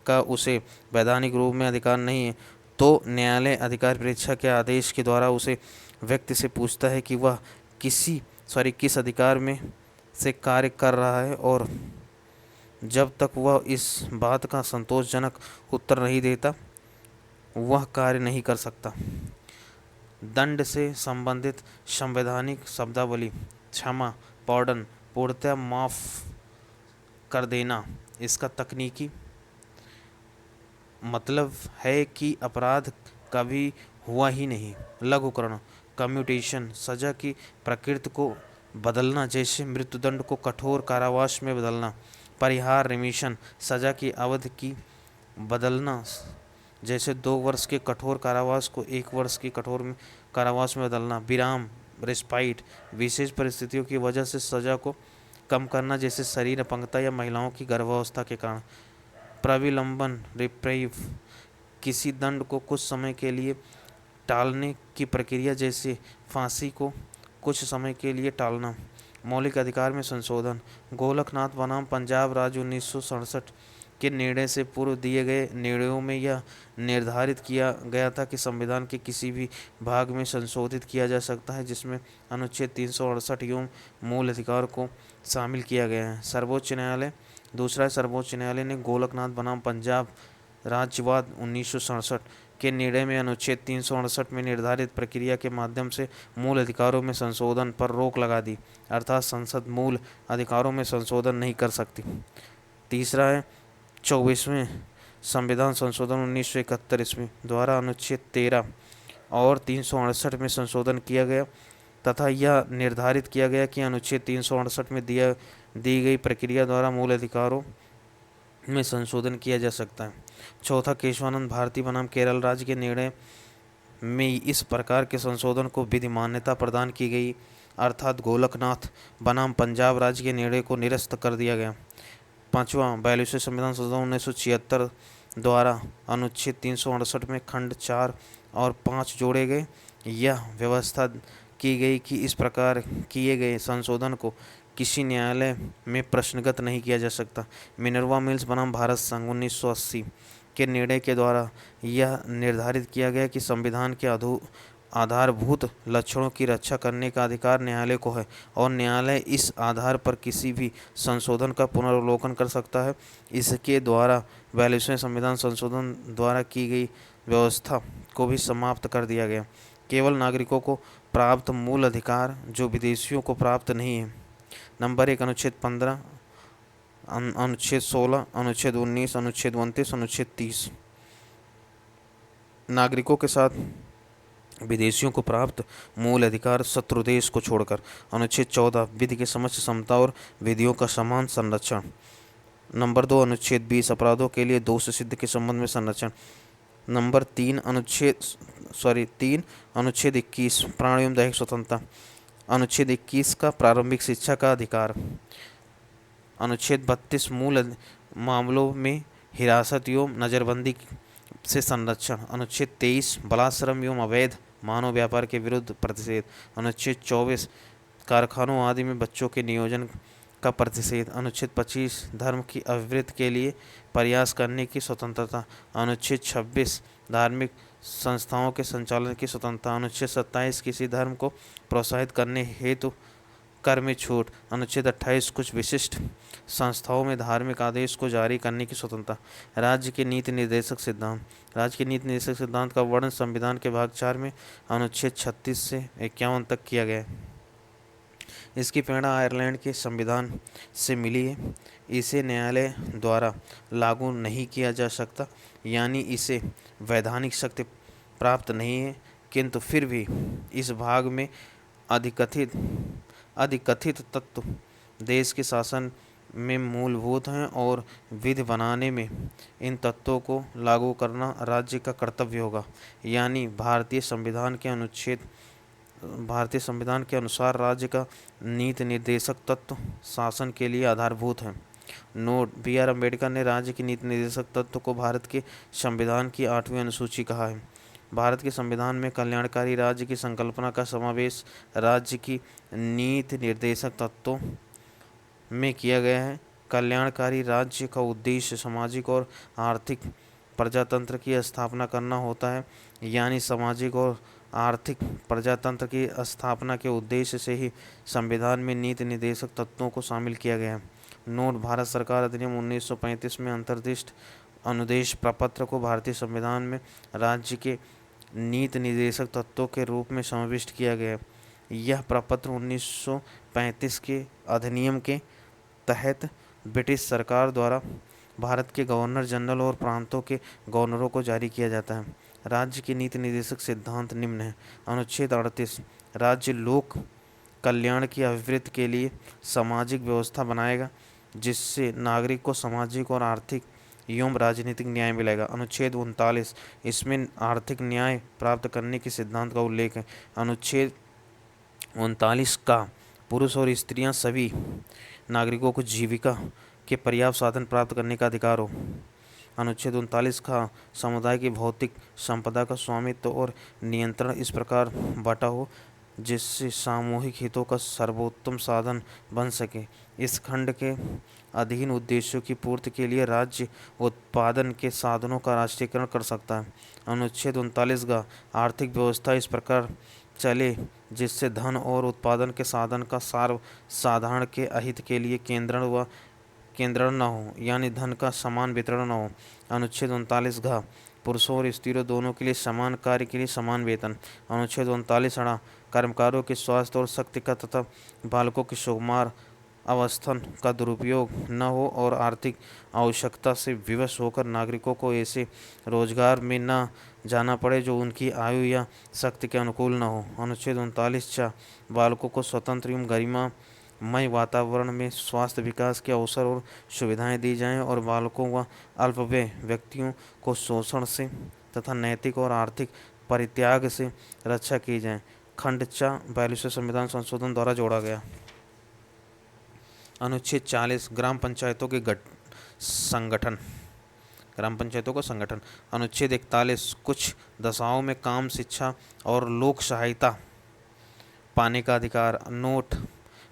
का उसे वैधानिक रूप में अधिकार नहीं है, तो न्यायालय अधिकार परीक्षा के आदेश के द्वारा उसे व्यक्ति से पूछता है कि वह किस अधिकार में से कार्य कर रहा है, और जब तक वह इस बात का संतोषजनक उत्तर नहीं देता वह कार्य नहीं कर सकता। दंड से संबंधित संवैधानिक शब्दावली। क्षमा, पॉर्डन, पूर्णतः माफ कर देना। इसका तकनीकी मतलब है कि अपराध कभी हुआ ही नहीं। लघुकरण, कम्यूटेशन, सजा की प्रकृति को बदलना, जैसे मृत्युदंड को कठोर कारावास में बदलना। परिहार, रिमिशन, सजा की अवधि की बदलना, जैसे 2 वर्ष के कठोर कारावास को 1 वर्ष की कठोर कारावास में बदलना। विराम, रिस्पाइट, विशेष परिस्थितियों की वजह से सजा को कम करना, जैसे शरीर अपंगता या महिलाओं की गर्भावस्था के कारण। प्रविलंबन, रिप्रीव, किसी दंड को कुछ समय के लिए टालने की प्रक्रिया, जैसे फांसी को कुछ समय के लिए टालना। मौलिक अधिकार में संशोधन। गोलकनाथ बनाम पंजाब राज्य 1967 के निर्णय से पूर्व दिए गए निर्णयों में यह निर्धारित किया गया था कि संविधान के किसी भी भाग में संशोधित किया जा सकता है जिसमें अनुच्छेद 368 एवं मूल अधिकार को शामिल किया गया है। सर्वोच्च न्यायालय ने गोलकनाथ बनाम पंजाब राज्यवाद 1967 के निर्णय में अनुच्छेद 368 में निर्धारित प्रक्रिया के माध्यम से मूल अधिकारों में संशोधन पर रोक लगा दी, अर्थात संसद मूल अधिकारों में संशोधन नहीं कर सकती। तीसरा है 24वें संविधान संशोधन 1971 ईस्वी द्वारा अनुच्छेद 13 और 368 में संशोधन किया गया तथा यह निर्धारित किया गया कि अनुच्छेद 368 में दी गई प्रक्रिया द्वारा मूल अधिकारों में संशोधन किया जा सकता है। चौथा, केशवानंद भारती बनाम केरल राज्य के निर्णय में इस प्रकार के संशोधन को विधि मान्यता प्रदान की गई, अर्थात गोलकनाथ बनाम पंजाब राज्य के निर्णय को निरस्त कर दिया गया। 5वां, 42वें संविधान संशोधन 1976 द्वारा अनुच्छेद 368 में खंड 4 और 5 जोड़े गए। यह व्यवस्था की गई कि इस प्रकार किए गए संशोधन को किसी न्यायालय में प्रश्नगत नहीं किया जा सकता। मिनर्वा मिल्स बनाम भारत संघ 1980 के निर्णय के द्वारा यह निर्धारित किया गया कि संविधान के आधारभूत लक्षणों की रक्षा करने का अधिकार न्यायालय को है और न्यायालय इस आधार पर किसी भी संशोधन का पुनर्वलोकन कर सकता है। इसके द्वारा 42वें संविधान संशोधन द्वारा की गई व्यवस्था को भी समाप्त कर दिया गया। केवल नागरिकों को प्राप्त मूल अधिकार जो विदेशियों को प्राप्त नहीं है। नंबर 1, अनुच्छेद 15, अनुच्छेद 16, अनुच्छेद 19, अनुच्छेद 29, अनुच्छेद 30। नागरिकों के साथ विदेशियों को प्राप्त मूल अधिकार शत्रु देश को छोड़कर। अनुच्छेद 14, विधि के समक्ष समता और विधियों का समान संरक्षण। नंबर 2, अनुच्छेद 20, अपराधों के लिए दोष सिद्ध के संबंध में संरक्षण। नंबर 3 अनुच्छेद 21 प्राण एवं दैहिक स्वतंत्रता। अनुच्छेद 21 का प्रारंभिक शिक्षा का अधिकार। अनुच्छेद 32 मूल मामलों में हिरासत एवं नज़रबंदी से संरक्षण। अनुच्छेद 23 बलात्श्रम एवं अवैध मानव व्यापार के विरुद्ध प्रतिषेध। अनुच्छेद 24 कारखानों आदि में बच्चों के नियोजन का प्रतिषेध। अनुच्छेद 25 धर्म की अभिवृद्धि के लिए प्रयास करने की स्वतंत्रता। अनुच्छेद 26 धार्मिक संस्थाओं के संचालन की स्वतंत्रता। अनुच्छेद 27 किसी धर्म को प्रोत्साहित करने हेतु कर में छूट। अनुच्छेद 28 कुछ विशिष्ट संस्थाओं में धार्मिक आदेश को जारी करने की स्वतंत्रता। राज्य के नीति निर्देशक सिद्धांत। राज्य के नीति निर्देशक सिद्धांत का वर्णन संविधान के भाग 4 में अनुच्छेद 36 से 51 तक किया गया है। इसकी प्रेरणा आयरलैंड के संविधान से मिली है। इसे न्यायालय द्वारा लागू नहीं किया जा सकता, यानी इसे वैधानिक शक्ति प्राप्त नहीं है, किंतु फिर भी इस भाग में अधिकथित तत्व देश के शासन में मूलभूत हैं और विधि बनाने में इन तत्वों को लागू करना राज्य का कर्तव्य होगा। यानी भारतीय संविधान के अनुसार राज्य का नीति निर्देशक तत्व शासन के लिए आधारभूत है। Note: B R. अम्बेडकर ने राज्य की नीति निर्देशक तत्व को भारत के संविधान की 8वीं अनुसूची कहा है। भारत के संविधान में कल्याणकारी राज्य की संकल्पना का समावेश राज्य की नीति निर्देशक तत्वों में किया गया है। कल्याणकारी राज्य का उद्देश्य सामाजिक और आर्थिक प्रजातंत्र की स्थापना करना होता है, यानी सामाजिक और आर्थिक प्रजातंत्र की स्थापना के उद्देश्य से ही संविधान में नीति निर्देशक तत्वों को शामिल किया गया है। नोट: भारत सरकार अधिनियम 1935 में अंतर्दिष्ट अनुदेश प्रपत्र को भारतीय संविधान में राज्य के नीति निर्देशक तत्वों के रूप में समाविष्ट किया गया है। यह प्रपत्र 1935 के अधिनियम के तहत ब्रिटिश सरकार द्वारा भारत के गवर्नर जनरल और प्रांतों के गवर्नरों को जारी किया जाता है। राज्य की नीति निर्देशक सिद्धांत निम्न है। अनुच्छेद 38 राज्य लोक कल्याण की अभिवृद्धि के लिए सामाजिक व्यवस्था बनाएगा, जिससे नागरिक को सामाजिक और आर्थिक एवं राजनीतिक न्याय मिलेगा। अनुच्छेद 39 इसमें आर्थिक न्याय प्राप्त करने के सिद्धांत का उल्लेख है। अनुच्छेद 39 का पुरुष और स्त्रियां सभी नागरिकों को जीविका के पर्याप्त साधन प्राप्त करने का अधिकार हो। अनुच्छेद 39 का समुदाय की भौतिक संपदा का स्वामित्व और नियंत्रण इस प्रकार बटा हो जिससे सामूहिक हितों का सर्वोत्तम साधन बन सके। इस खंड के अधीन उद्देश्यों की पूर्ति के लिए राज्य उत्पादन के साधनों का राष्ट्रीयकरण कर सकता है। अनुच्छेद 39 का आर्थिक व्यवस्था इस प्रकार चले जिससे धन और उत्पादन के साधन का साधारण के अहित के लिए केंद्रण न हो, यानी धन का समान वितरण न हो। अनुच्छेद 39 घ पुरुषों और स्त्रियों दोनों के लिए समान कार्य के लिए समान वेतन। अनुच्छेद 39 अणा कर्मकारों के स्वास्थ्य और शक्ति का तथा बालकों की सुकुमार अवस्था का दुरुपयोग न हो और आर्थिक आवश्यकता से विवश होकर नागरिकों को ऐसे रोजगार में न जाना पड़े जो उनकी आयु या शक्ति के अनुकूल न हो। अनुच्छेद 39 बालकों को स्वतंत्र एवं गरिमामय वातावरण में स्वास्थ्य विकास के अवसर और सुविधाएं दी जाएं और बालकों व अल्पवय व्यक्तियों को शोषण से तथा नैतिक और आर्थिक परित्याग से रक्षा की जाए। खंड 42वें संविधान संशोधन द्वारा जोड़ा गया। अनुच्छेद 40 ग्राम पंचायतों के संगठन। ग्राम पंचायतों का संगठन। अनुच्छेद 41 कुछ दशाओं में काम, शिक्षा और लोक सहायता पाने का अधिकार। नोट: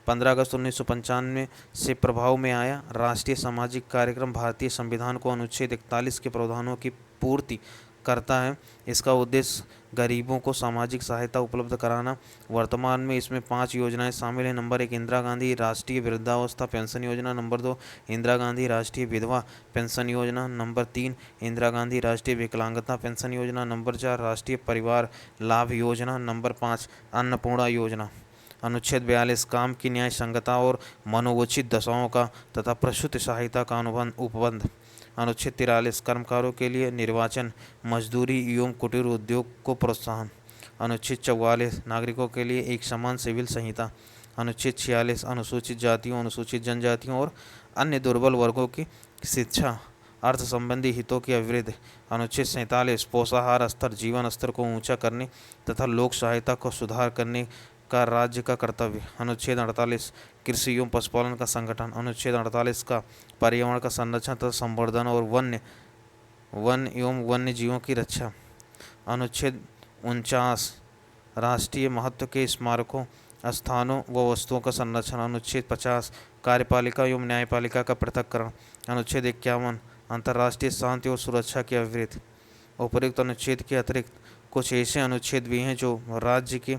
15 अगस्त 1995 से प्रभाव में आया राष्ट्रीय सामाजिक कार्यक्रम भारतीय संविधान को अनुच्छेद 41 के प्रावधानों की पूर्ति करता है। इसका उद्देश्य गरीबों को सामाजिक सहायता उपलब्ध कराना। वर्तमान में इसमें 5 योजनाएं शामिल हैं। नंबर 1 इंदिरा गांधी राष्ट्रीय वृद्धावस्था पेंशन योजना। नंबर 2 इंदिरा गांधी राष्ट्रीय विधवा पेंशन योजना। नंबर 3 इंदिरा गांधी राष्ट्रीय विकलांगता पेंशन योजना। नंबर 4 राष्ट्रीय परिवार लाभ योजना। नंबर 5 अन्नपूर्णा योजना। अनुच्छेद 42 काम की न्याय संगता और मनोवचित दशाओं का तथा प्रसूति सहायता का उपबंध। अनुच्छेद 43 कर्मकारों के लिए निर्वाचन, मजदूरी एवं कुटीर उद्योग को प्रोत्साहन। अनुच्छेद 44 नागरिकों के लिए एक समान सिविल संहिता। अनुच्छेद 46 अनुसूचित जातियों, अनुसूचित जनजातियों और अन्य दुर्बल वर्गों की शिक्षा अर्थ संबंधी हितों की अभिवृद्धि। अनुच्छेद 47 पोषाहार स्तर, जीवन स्तर को ऊंचा करने तथा लोक सहायता को सुधार करने का राज्य का कर्तव्य। अनुच्छेद 48 कृषि एवं पशुपालन का संगठन। अनुच्छेद 48 का पर्यावरण का संरक्षण तथा संवर्धन और वन एवं वन्य जीवों की रक्षा। अनुच्छेद 49 राष्ट्रीय महत्व के स्मारकों, स्थानों व वस्तुओं का संरक्षण। अनुच्छेद 50 कार्यपालिका एवं न्यायपालिका का पृथक्करण। अनुच्छेद 51 अंतर्राष्ट्रीय शांति और सुरक्षा की अभिवृद्धि। उपर्युक्त अनुच्छेद के अतिरिक्त कुछ ऐसे अनुच्छेद भी हैं जो राज्य के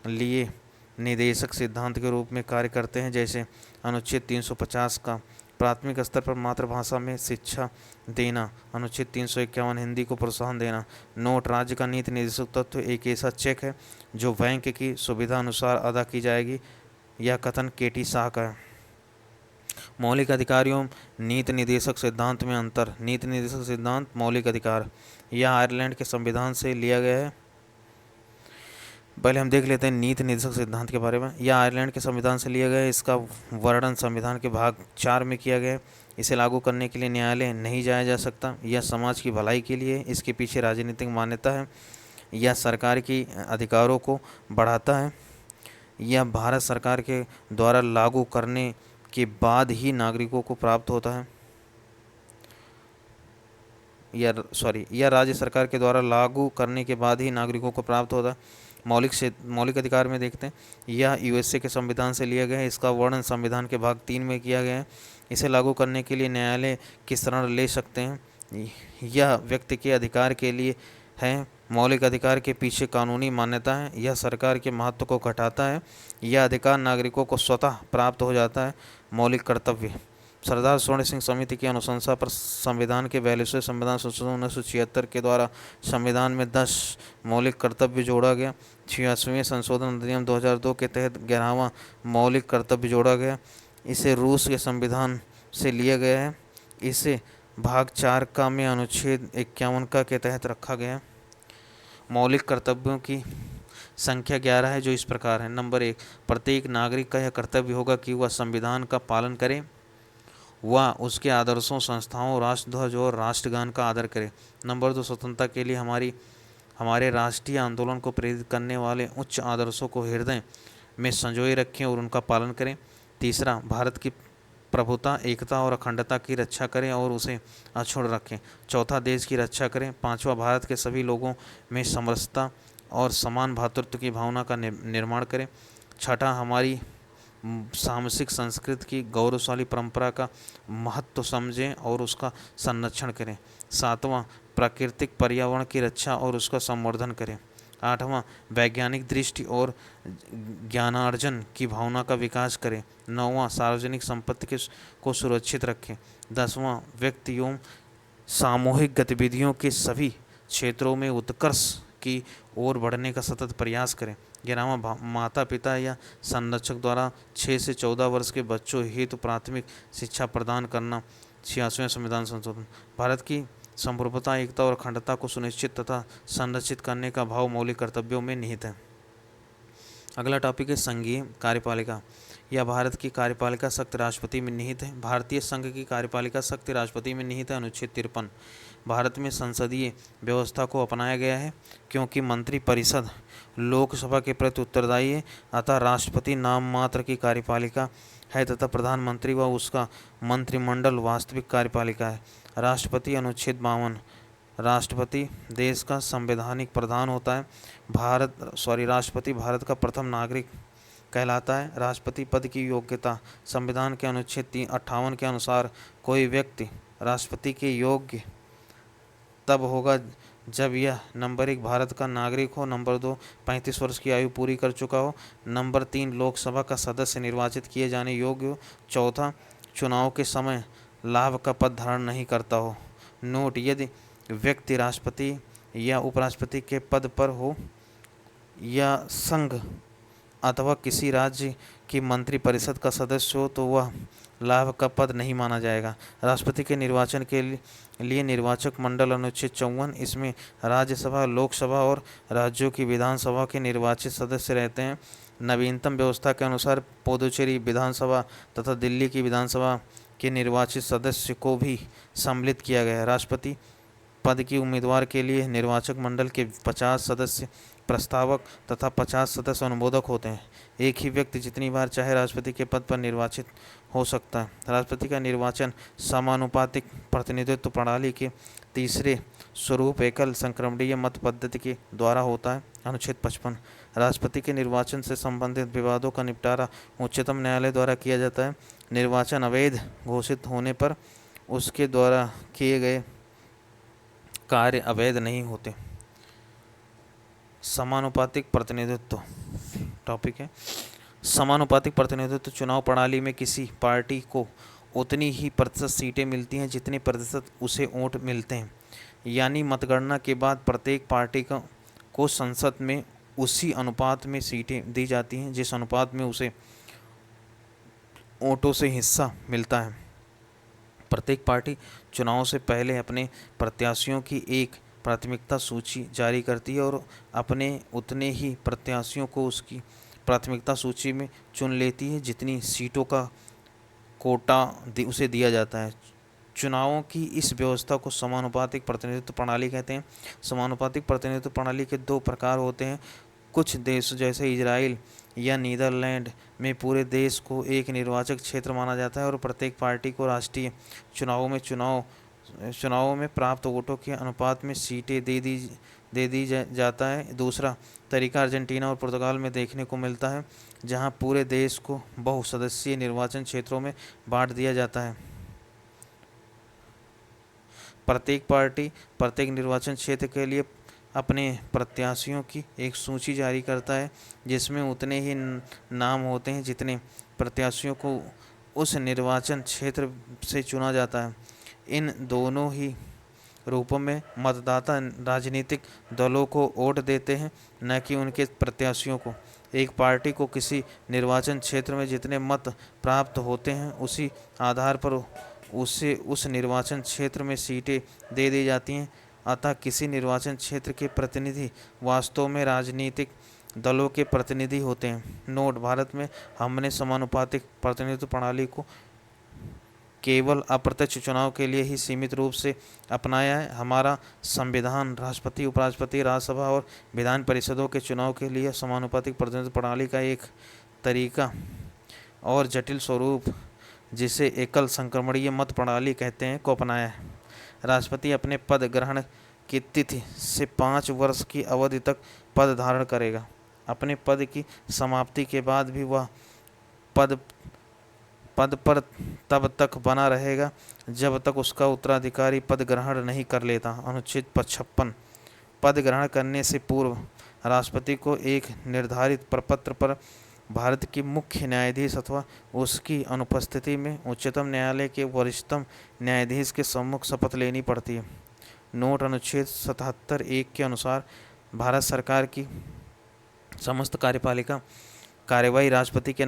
लिए निदेशक सिद्धांत के रूप में कार्य करते हैं, जैसे अनुच्छेद 350 का प्राथमिक स्तर पर मातृभाषा में शिक्षा देना। अनुच्छेद 351 हिंदी को प्रोत्साहन देना। नोट राज्य का नीति निर्देशक तत्व एक ऐसा चेक है जो बैंक की सुविधा अनुसार अदा की जाएगी। यह कथन केटी शाह का है। मौलिक अधिकारों नीति निर्देशक सिद्धांत में अंतर। नीति निर्देशक सिद्धांत मौलिक अधिकार यह आयरलैंड के संविधान से लिया गया है। पहले हम देख लेते हैं नीति निर्देशक सिद्धांत के बारे में। यह आयरलैंड के संविधान से लिया गया है। इसका वर्णन संविधान के भाग 4 में किया गया है। इसे लागू करने के लिए न्यायालय नहीं जाया जा सकता। यह समाज की भलाई के लिए, इसके पीछे राजनीतिक मान्यता है। यह सरकार की अधिकारों को बढ़ाता है। यह भारत सरकार के द्वारा लागू करने के बाद ही नागरिकों को प्राप्त होता है। यह राज्य सरकार के द्वारा लागू करने के बाद ही नागरिकों को प्राप्त होता है। मौलिक अधिकार में देखते हैं, यह यूएसए के संविधान से लिया गया है। इसका वर्णन संविधान के भाग 3 में किया गया है। इसे लागू करने के लिए न्यायालय की शरण ले सकते हैं। यह व्यक्ति के अधिकार के लिए है। मौलिक अधिकार के पीछे कानूनी मान्यता है। यह सरकार के महत्व को घटाता है। यह अधिकार नागरिकों को स्वतः प्राप्त हो जाता है। मौलिक कर्तव्य सरदार स्वर्ण सिंह समिति की अनुशंसा पर संविधान के 42वें संविधान संशोधन 1976 के द्वारा संविधान में 10 मौलिक कर्तव्य जोड़ा गया। 86वें संशोधन अधिनियम 2002 के तहत 11वां मौलिक कर्तव्य जोड़ा गया। इसे रूस के संविधान से लिया गया है। इसे भाग 4 का में अनुच्छेद 51 का के तहत रखा गया। मौलिक कर्तव्यों की संख्या 11 है, जो इस प्रकार है। नंबर 1, प्रत्येक नागरिक का यह कर्तव्य होगा कि वह संविधान का पालन करे, वह उसके आदर्शों, संस्थाओं, राष्ट्रध्वज और राष्ट्रगान का आदर करे। नंबर 2, स्वतंत्रता के लिए हमारे राष्ट्रीय आंदोलन को प्रेरित करने वाले उच्च आदर्शों को हृदय में संजोए रखें और उनका पालन करें। तीसरा, भारत की प्रभुता, एकता और अखंडता की रक्षा करें और उसे अक्षुण्ण रखें। चौथा, देश की रक्षा करें। पांचवा, भारत के सभी लोगों में समरसता और समान भ्रातृत्व की भावना का निर्माण करें। छठा, हमारी सामसिक संस्कृति की गौरवशाली परंपरा का महत्व समझें और उसका संरक्षण करें। सातवां, प्राकृतिक पर्यावरण की रक्षा और उसका संवर्धन करें। आठवां, वैज्ञानिक दृष्टि और ज्ञानार्जन की भावना का विकास करें। नौवां, सार्वजनिक संपत्ति को सुरक्षित रखें। 10वां, व्यक्ति एवं सामूहिक गतिविधियों के सभी क्षेत्रों में उत्कर्ष की ओर बढ़ने का सतत प्रयास करें। 11वां, माता पिता या संरक्षक द्वारा 6 से 14 वर्ष के बच्चों हेतु प्राथमिक शिक्षा प्रदान करना। 86वें संविधान संशोधन भारत की संप्रभुता, एकता और अखंडता को सुनिश्चित तथा संरक्षित करने का भाव मौलिक कर्तव्यों में निहित है। अगला टॉपिक है संघीय कार्यपालिका। यह भारत की कार्यपालिका शक्ति राष्ट्रपति में निहित है। भारतीय संघ की कार्यपालिका शक्ति राष्ट्रपति में निहित है। अनुच्छेद 53 भारत में संसदीय व्यवस्था को अपनाया गया है क्योंकि मंत्रिपरिषद लोकसभा के प्रति उत्तरदायी है, अतः राष्ट्रपति नाम मात्र की कार्यपालिका है तथा प्रधानमंत्री व उसका मंत्रिमंडल वास्तविक कार्यपालिका है। राष्ट्रपति अनुच्छेद 52 राष्ट्रपति देश का संवैधानिक प्रधान होता है। राष्ट्रपति भारत का प्रथम नागरिक कहलाता है। राष्ट्रपति पद की योग्यता संविधान के अनुच्छेद 58 के अनुसार कोई व्यक्ति राष्ट्रपति के योग्य तब होगा जब यह नंबर 1 भारत का नागरिक हो, नंबर 2 35 वर्ष की आयु पूरी कर चुका हो, नंबर 3 लोकसभा का सदस्य निर्वाचित किए जाने योग्य हो, चौथा चुनाव के समय लाभ का पद धारण नहीं करता हो। नोट, यदि व्यक्ति राष्ट्रपति या उपराष्ट्रपति के पद पर हो या संघ अथवा किसी राज्य की मंत्रिपरिषद का सदस्य हो तो वह लाभ का पद नहीं माना जाएगा। राष्ट्रपति के निर्वाचन के लिए निर्वाचक मंडल अनुच्छेद 54 इसमें राज्यसभा, लोकसभा और राज्यों की विधानसभा के निर्वाचित सदस्य रहते हैं। नवीनतम व्यवस्था के अनुसार पुदुचेरी विधानसभा तथा दिल्ली की विधानसभा के निर्वाचित सदस्य को भी सम्मिलित किया गया। राष्ट्रपति पद की उम्मीदवार के लिए निर्वाचक मंडल के 50 सदस्य प्रस्तावक तथा 50 सदस्य अनुमोदक होते हैं। एक ही व्यक्ति जितनी बार चाहे राष्ट्रपति के पद पर निर्वाचित हो सकता है। राष्ट्रपति का निर्वाचन समानुपातिक प्रतिनिधित्व प्रणाली के तीसरे स्वरूप एकल संक्रमणीय मत पद्धति के द्वारा होता है। अनुच्छेद 55 राष्ट्रपति के निर्वाचन से संबंधित विवादों का निपटारा उच्चतम न्यायालय द्वारा किया जाता है। निर्वाचन अवैध घोषित होने पर उसके द्वारा किए गए कार्य अवैध नहीं होते। समानुपातिक प्रतिनिधित्व टॉपिक है। समानुपातिक प्रतिनिधित्व चुनाव प्रणाली में किसी पार्टी को उतनी ही प्रतिशत सीटें मिलती हैं जितने प्रतिशत उसे वोट मिलते हैं। यानी मतगणना के बाद प्रत्येक पार्टी को संसद में उसी अनुपात में सीटें दी जाती हैं जिस अनुपात में उसे वोटों से हिस्सा मिलता है। प्रत्येक पार्टी चुनाव से पहले अपने प्रत्याशियों की एक प्राथमिकता सूची जारी करती है और अपने उतने ही प्रत्याशियों को उसकी प्राथमिकता सूची में चुन लेती है जितनी सीटों का कोटा उसे दिया जाता है। चुनावों की इस व्यवस्था को समानुपातिक प्रतिनिधित्व प्रणाली कहते हैं। समानुपातिक प्रतिनिधित्व प्रणाली के दो प्रकार होते हैं। कुछ देश जैसे इजराइल या नीदरलैंड में पूरे देश को एक निर्वाचक क्षेत्र माना जाता है और प्रत्येक पार्टी को राष्ट्रीय चुनावों में प्राप्त वोटों के अनुपात में सीटें दे दी जाता है। दूसरा तरीका अर्जेंटीना और पुर्तगाल में देखने को मिलता है, जहां पूरे देश को बहुसदस्यीय निर्वाचन क्षेत्रों में बांट दिया जाता है। प्रत्येक पार्टी प्रत्येक निर्वाचन क्षेत्र के लिए अपने प्रत्याशियों की एक सूची जारी करता है जिसमें उतने ही नाम होते हैं जितने प्रत्याशियों को उस निर्वाचन क्षेत्र से चुना जाता है। इन दोनों ही रूपों में मतदाता राजनीतिक दलों को वोट देते हैं, न कि उनके प्रत्याशियों को। एक पार्टी को किसी निर्वाचन क्षेत्र में जितने मत प्राप्त होते हैं उसी आधार पर उसे उस निर्वाचन क्षेत्र में सीटें दे दी जाती हैं। अतः किसी निर्वाचन क्षेत्र के प्रतिनिधि वास्तव में राजनीतिक दलों के प्रतिनिधि होते हैं। नोट: भारत में हमने समानुपातिक प्रतिनिधित्व प्रणाली को केवल अप्रत्यक्ष चुनाव के लिए ही सीमित रूप से अपनाया है। हमारा संविधान राष्ट्रपति, उपराष्ट्रपति, राज्यसभा और विधान परिषदों के चुनाव के लिए समानुपातिक प्रतिनिधित्व प्रणाली का एक तरीका और जटिल स्वरूप, जिसे एकल संक्रमणीय मत प्रणाली कहते हैं, को अपनाया है। राष्ट्रपति अपने पद ग्रहण की तिथि से 5 वर्ष की अवधि तक पद धारण करेगा। अपने पद की समाप्ति के बाद भी वह पद पर तब तक बना रहेगा जब तक उसका उत्तराधिकारी पद ग्रहण नहीं कर लेता। अनुच्छेद 55 पद ग्रहण करने से पूर्व राष्ट्रपति को एक निर्धारित प्रपत्र पर भारत के मुख्य न्यायाधीश अथवा उसकी अनुपस्थिति में उच्चतम न्यायालय के वरिष्ठतम न्यायाधीश के सम्मुख शपथ लेनी पड़ती है। नोट: अनुच्छेद 77(1) के अनुसार भारत सरकार की समस्त कार्यपालिका कार्यवाही राष्ट्रपति के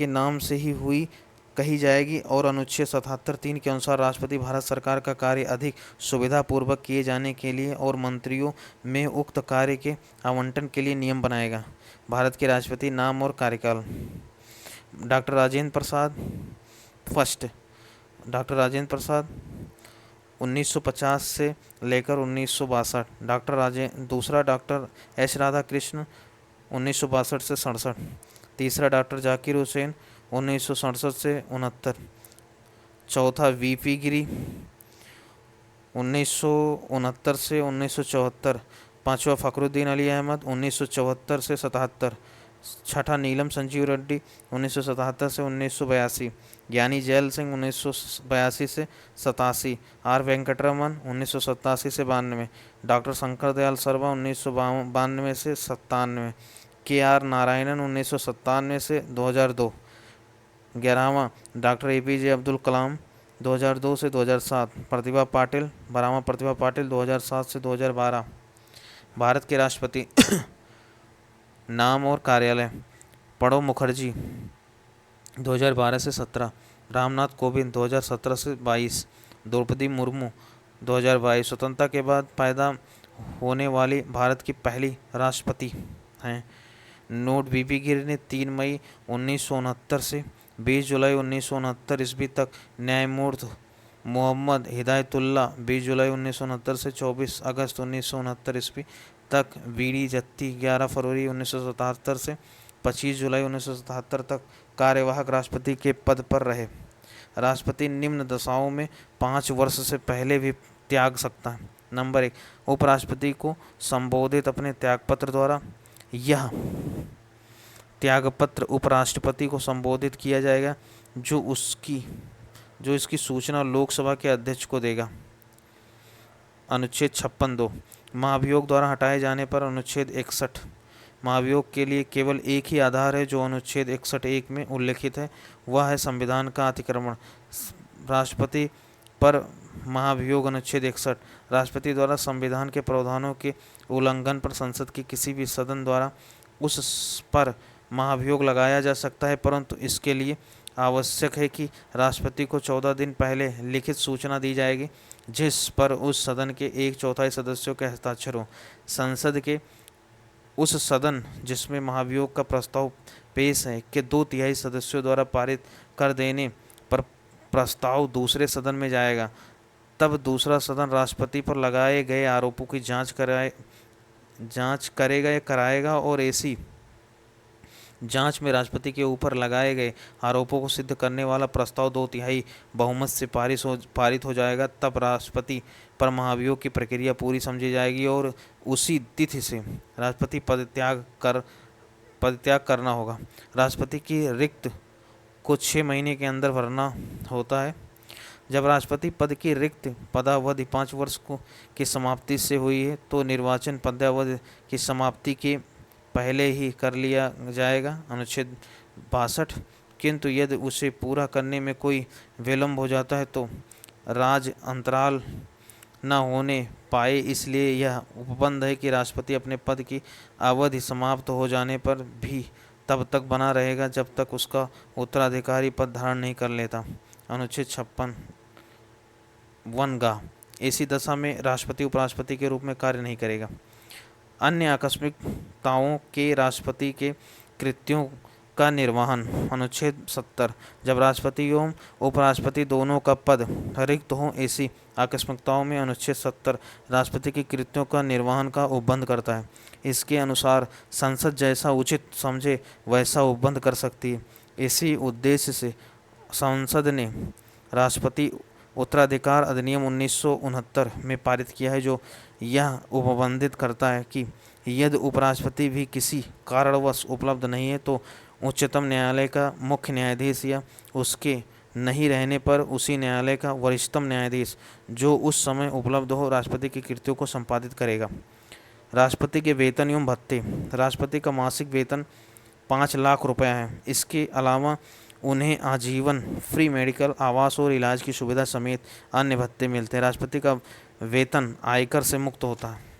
नाम से ही हुई कही जाएगी और अनुच्छेद 77(3) के अनुसार राष्ट्रपति भारत सरकार का कार्य अधिक सुविधापूर्वक किए जाने के लिए और मंत्रियों में उक्त कार्य के आवंटन के लिए नियम बनाएगा। भारत के राष्ट्रपति नाम और कार्यकाल: doctor Rajendra Prasad first doctor Rajendra Prasad 1950 से लेकर 1962। दूसरा डॉक्टर एच राधाकृष्णन 1962 से 67। तीसरा डॉक्टर जाकिर हुसैन 1967 से 69। चौथा वीपी गिरी 1969 से 1974। पांचवा फखरुद्दीन अली अहमद 1974 से 77। छठा नीलम संजीव रेड्डी 1977 से 1982। ज्ञानी जैल सिंह 1982 से 87। आर वेंकटरमन 1987 से 92। डॉक्टर शंकर दयाल शर्मा 1992 से 97। के आर नारायणन 1997 से 2002। 11वां डॉक्टर एपीजे अब्दुल कलाम 2002 से 2007। प्रतिभा पाटिल 2007 से 2012। भारत के राष्ट्रपति नाम और कार्यालय: प्रणब मुखर्जी 2012 से 17। रामनाथ कोविंद 2017 से 22। द्रौपदी मुर्मू 2022 स्वतंत्रता के बाद पैदा होने वाली भारत की पहली राष्ट्रपति हैं। नोट बीपी गिरी ने 3 मई 1969 से 20 जुलाई 1969 ईस्वी तक, न्यायमूर्ति मोहम्मद हिदायतुल्लाह 20 जुलाई 1969 से 24 अगस्त 1969 ईस्वी तक, बीडी जत्ती 11 फरवरी 1977 से 25 जुलाई 1977 तक कार्यवाहक राष्ट्रपति के पद पर रहे। राष्ट्रपति निम्न दशाओं में 5 वर्ष से पहले भी त्याग सकता है। नंबर 1, उपराष्ट्रपति को संबोधित अपने त्यागपत्र द्वारा। यह त्यागपत्र उपराष्ट्रपति को संबोधित किया जाएगा जो इसकी सूचना लोकसभा के अध्यक्ष को देगा। अनुच्छेद 56(2) महाभियोग द्वारा हटाए जाने पर। अनुच्छेद 61 महाभियोग के लिए केवल एक ही आधार है जो अनुच्छेद 61(1) में उल्लिखित है, वह है संविधान का अतिक्रमण। राष्ट्रपति पर महाभियोग। अनुच्छेद 61 राष्ट्रपति द्वारा संविधान के प्रावधानों के उल्लंघन पर संसद के किसी भी सदन द्वारा उस पर महाभियोग लगाया जा सकता है, परंतु इसके लिए आवश्यक है कि राष्ट्रपति को 14 दिन पहले लिखित सूचना दी जाएगी, जिस पर उस सदन के 1/4 सदस्यों के हस्ताक्षर हो। संसद के उस सदन जिसमें महाभियोग का प्रस्ताव पेश है के 2/3 सदस्यों द्वारा पारित कर देने पर प्रस्ताव दूसरे सदन में जाएगा। तब दूसरा सदन राष्ट्रपति पर लगाए गए आरोपों की जांच करेगा या कराएगा, और ऐसी जांच में राष्ट्रपति के ऊपर लगाए गए आरोपों को सिद्ध करने वाला प्रस्ताव 2/3 बहुमत से पारित हो जाएगा। तब राष्ट्रपति पर महाभियोग की प्रक्रिया पूरी समझी जाएगी और उसी तिथि से राष्ट्रपति पदत्याग करना होगा। राष्ट्रपति की रिक्त को 6 महीने के अंदर भरना होता है। जब राष्ट्रपति पद की रिक्त पदावधि 5 वर्ष की समाप्ति से हुई है तो निर्वाचन पदावधि की समाप्ति के पहले ही कर लिया जाएगा। अनुच्छेद 62 किंतु यदि उसे पूरा करने में कोई विलम्ब हो जाता है तो राज अंतराल न होने पाए, इसलिए यह उपबंध है कि राष्ट्रपति अपने पद की अवधि समाप्त हो जाने पर भी तब तक बना रहेगा जब तक उसका उत्तराधिकारी पद धारण नहीं कर लेता। अनुच्छेद 56(1)(ग) ऐसी दशा में राष्ट्रपति उपराष्ट्रपति के रूप में कार्य नहीं करेगा। अन्य आकस्मिकताओं के राष्ट्रपति के कृत्यों का निर्वहन। अनुच्छेद 70 जब राष्ट्रपति एवं उपराष्ट्रपति दोनों का पद रिक्त हो, ऐसी आकस्मिकताओं में अनुच्छेद 70 राष्ट्रपति के कृत्यों का निर्वहन का उपबंध करता है। इसके अनुसार संसद जैसा उचित समझे वैसा उपबंध कर सकती है। इसी उद्देश्य से संसद ने राष्ट्रपति उत्तराधिकार अधिनियम 1969 में पारित किया है, जो यह उपबंधित करता है कि यदि उपराष्ट्रपति भी किसी कारणवश उपलब्ध नहीं है तो उच्चतम न्यायालय का मुख्य न्यायाधीश या उसके नहीं रहने पर उसी न्यायालय का वरिष्ठतम न्यायाधीश जो उस समय उपलब्ध हो राष्ट्रपति की कृत्यों को संपादित करेगा। राष्ट्रपति के वेतन एवं भत्ते। राष्ट्रपति का मासिक वेतन 5 लाख रुपया है। इसके अलावा उन्हें आजीवन फ्री मेडिकल, आवास और इलाज की सुविधा समेत अन्य भत्ते मिलते हैं। राष्ट्रपति का वेतन आयकर से मुक्त होता है।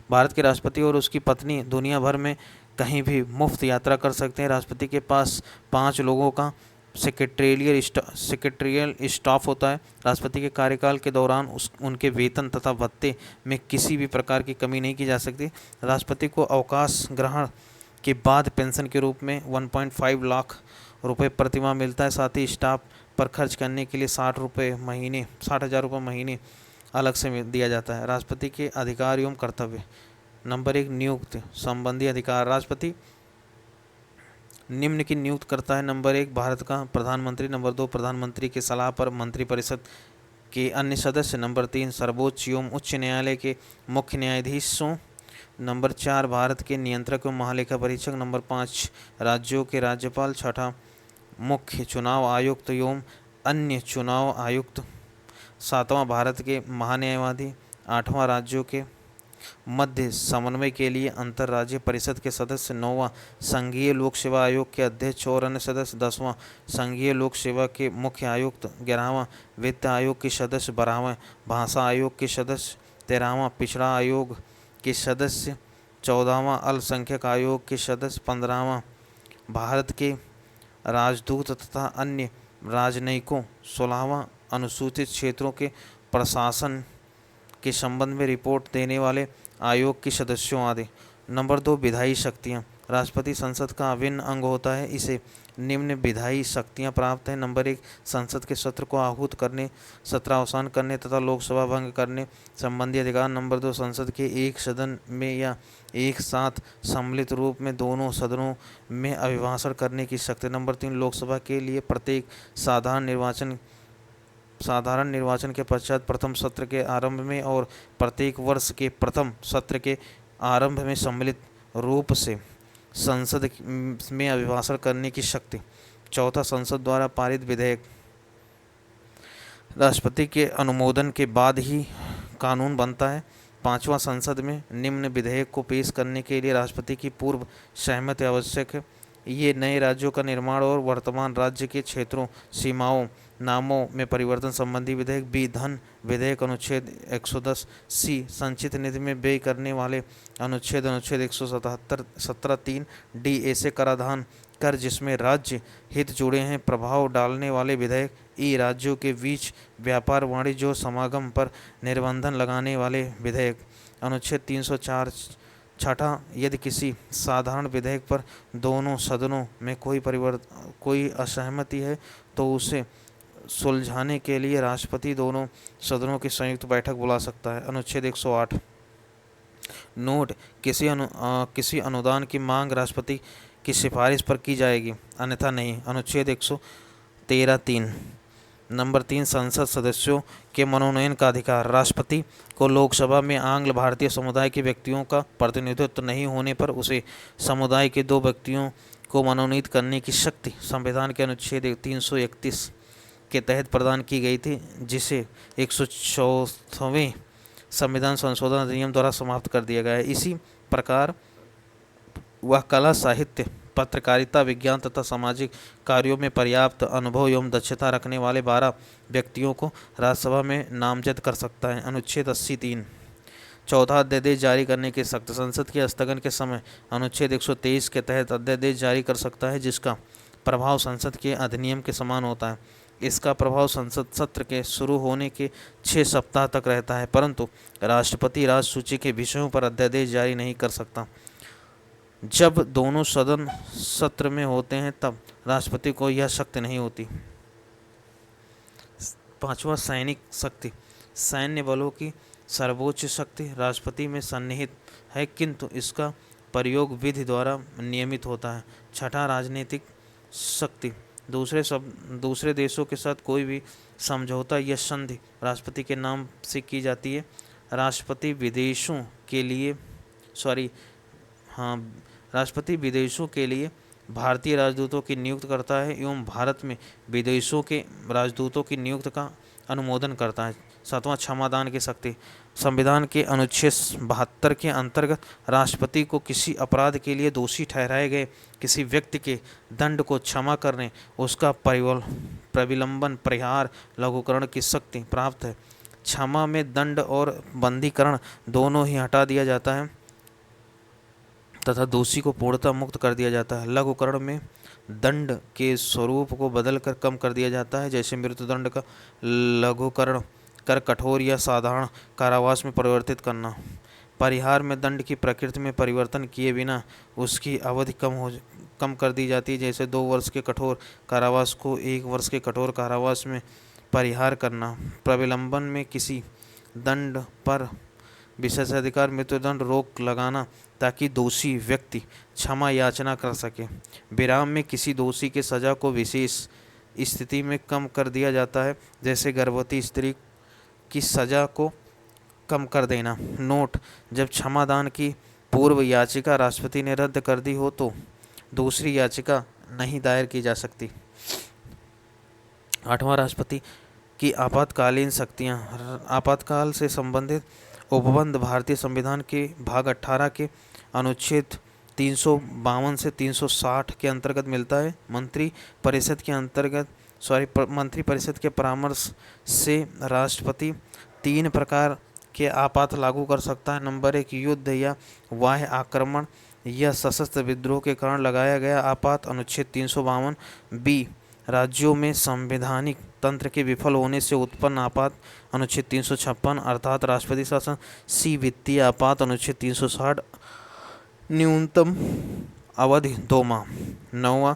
भारत के राष्ट्रपति और उसकी पत्नी दुनिया भर में कहीं भी मुफ्त यात्रा कर सकते हैं। राष्ट्रपति के पास 5 लोगों का सेक्रेटरियल स्टाफ होता है। राष्ट्रपति के कार्यकाल के दौरान उनके वेतन तथा भत्ते में किसी भी प्रकार की कमी नहीं की जा सकती। राष्ट्रपति को अवकाश ग्रहण के बाद पेंशन के रूप में 1.5 लाख रुपये प्रतिमाह मिलता है। साथ ही स्टाफ पर खर्च करने के लिए 60,000 रुपये महीने अलग से दिया जाता है। राष्ट्रपति के अधिकार एवं कर्तव्य। नंबर 1 नियुक्ति संबंधी अधिकार। राष्ट्रपति निम्न की नियुक्त करता है। नंबर 1 भारत का प्रधानमंत्री। नंबर 2 प्रधानमंत्री की सलाह पर मंत्रिपरिषद के अन्य सदस्य। नंबर 3 सर्वोच्च एवं उच्च न्यायालय के मुख्य न्यायाधीशों। नंबर 4 भारत के नियंत्रक एवं महालेखा परीक्षक। नंबर 5 राज्यों के राज्यपाल। 6 मुख्य चुनाव आयुक्त एवं अन्य चुनाव आयुक्त। 7वां भारत के महान्यायवादी। 8वां राज्यों के मध्य समन्वय के लिए अंतर्राज्यीय परिषद के सदस्य। 9वां संघीय लोक सेवा आयोग के अध्यक्ष और अन्य सदस्य। 10वां संघीय लोक सेवा के मुख्य आयुक्त। 11वां वित्त आयोग के सदस्य। 12वां भाषा आयोग के सदस्य। 13वां पिछड़ा आयोग के सदस्य। 14वां अल्पसंख्यक आयोग के सदस्य। 15वां भारत के राजदूत तथा अन्य राजनयिकों। 16वां अनुसूचित क्षेत्रों के प्रशासन के संबंध में रिपोर्ट देने वाले आयोग के सदस्यों आदि। नंबर 2, विधायी शक्तियाँ। राष्ट्रपति संसद का अभिन्न अंग होता है, इसे निम्न विधायी शक्तियाँ प्राप्त हैं। नंबर 1, संसद के सत्र को आहूत करने, सत्र अवसान करने तथा लोकसभा भंग करने संबंधी अधिकार। नंबर 2, संसद के एक सदन में या एक साथ सम्मिलित रूप में दोनों सदनों में अभिभाषण करने की शक्ति। नंबर 3, लोकसभा के लिए प्रत्येक साधारण निर्वाचन के पश्चात प्रथम सत्र के आरंभ में और प्रत्येक वर्ष के प्रथम सत्र के आरंभ में सम्मिलित रूप से संसद में अभिभाषण करने की शक्ति। चौथा, संसद द्वारा पारित विधेयक राष्ट्रपति के अनुमोदन के बाद ही कानून बनता है। पांचवा, संसद में निम्न विधेयक को पेश करने के लिए राष्ट्रपति की पूर्व सहमति आवश्यक है। ये नए राज्यों का निर्माण और वर्तमान राज्य के क्षेत्रों, सीमाओं, नामों में परिवर्तन संबंधी विधेयक। बी, धन विधेयक अनुच्छेद 110। सी, संचित निधि में व्यय करने वाले अनुच्छेद 177(3). डी, ऐसे कराधान कर जिसमें राज्य हित जुड़े हैं प्रभाव डालने वाले विधेयक। ई, राज्यों के बीच व्यापार वाणिज्य और समागम पर निर्बंधन लगाने वाले विधेयक। अनुच्छेद 304। छठा, यदि किसी साधारण विधेयक पर दोनों सदनों में कोई असहमति है तो उसे सुलझाने के लिए राष्ट्रपति दोनों सदनों की संयुक्त बैठक बुला सकता है। अनुच्छेद 108। नोट, किसी अनुदान की मांग राष्ट्रपति की सिफारिश पर की जाएगी, अन्यथा नहीं। अनुच्छेद 113(3). नंबर 3, संसद सदस्यों के मनोनयन का अधिकार। राष्ट्रपति को लोकसभा में आंग्ल भारतीय समुदाय के व्यक्तियों का प्रतिनिधित्व नहीं होने पर उसे समुदाय के 2 व्यक्तियों को मनोनीत करने की शक्ति संविधान के अनुच्छेद 331 के तहत प्रदान की गई थी, जिसे 104वें संविधान संशोधन अधिनियम द्वारा समाप्त कर दिया गया है। इसी प्रकार वह कला, साहित्य, पत्रकारिता, विज्ञान तथा सामाजिक कार्यों में पर्याप्त अनुभव एवं दक्षता रखने वाले 12 व्यक्तियों को राज्यसभा में नामजद कर सकता है। अनुच्छेद 80(3). चौथा, अध्यादेश जारी करने की शक्ति। संसद के स्थगन के समय अनुच्छेद 123 के तहत अध्यादेश जारी कर सकता है, जिसका प्रभाव संसद के अधिनियम के समान होता है। इसका प्रभाव संसद सत्र के शुरू होने के 6 सप्ताह तक रहता है, परंतु राष्ट्रपति राजसूची के विषयों पर अध्यादेश जारी नहीं कर सकता। जब दोनों सदन सत्र में होते हैं तब राष्ट्रपति को यह शक्ति नहीं होती। पांचवा, सैनिक शक्ति। सैन्य बलों की सर्वोच्च शक्ति राष्ट्रपति में सन्निहित है, किंतु इसका प्रयोग विधि द्वारा नियमित होता है। छठा, राजनीतिक शक्ति। दूसरे देशों के साथ कोई भी समझौता या संधि राष्ट्रपति के नाम से की जाती है। राष्ट्रपति विदेशों के लिए भारतीय राजदूतों की नियुक्त करता है एवं भारत में विदेशों के राजदूतों की नियुक्ति का अनुमोदन करता है। सातवां, क्षमादान की शक्ति। संविधान के अनुच्छेद 72 के अंतर्गत राष्ट्रपति को किसी अपराध के लिए दोषी ठहराए गए किसी व्यक्ति के दंड को क्षमा करने, उसका प्रविलंबन, परिहार, लघुकरण की शक्ति प्राप्त है। क्षमा में दंड और बंदीकरण दोनों ही हटा दिया जाता है तथा दोषी को पूर्णतः मुक्त कर दिया जाता है। लघुकरण में दंड के स्वरूप को बदलकर कम कर दिया जाता है, जैसे मृत्युदंड का लघुकरण कर कठोर या साधारण कारावास में परिवर्तित करना। परिहार में दंड की प्रकृति में परिवर्तन किए बिना उसकी अवधि कम कर दी जाती है, जैसे 2 वर्ष के कठोर कारावास को 1 वर्ष के कठोर कारावास में परिहार करना। प्रविलंबन में किसी दंड पर विशेषाधिकार मृत्युदंड रोक लगाना ताकि दोषी व्यक्ति क्षमा याचना कर सके। विराम में किसी दोषी के सजा को विशेष स्थिति में कम कर दिया जाता है, जैसे गर्भवती स्त्री की सजा को कम कर देना। नोट, जब क्षमादान की पूर्व याचिका राष्ट्रपति ने रद्द कर दी हो तो दूसरी याचिका नहीं दायर की जा सकती। आठवां, राष्ट्रपति की आपातकालीन शक्तियां। आपातकाल से संबंधित उपबंध भारतीय संविधान के भाग 18 के अनुच्छेद 352 से 360 के अंतर्गत मिलता है। मंत्री परिषद के परामर्श से राष्ट्रपति 3 प्रकार के आपात लागू कर सकता है। नंबर 1, युद्ध या बाह्य आक्रमण या सशस्त्र विद्रोह के कारण लगाया गया आपात, अनुच्छेद 352। बी, राज्यों में संवैधानिक तंत्र के विफल होने से उत्पन्न आपात अनुच्छेद 356 अर्थात राष्ट्रपति शासन। सी वित्तीय आपात अनुच्छेद 360 न्यूनतम अवधि 2 माह। 9वां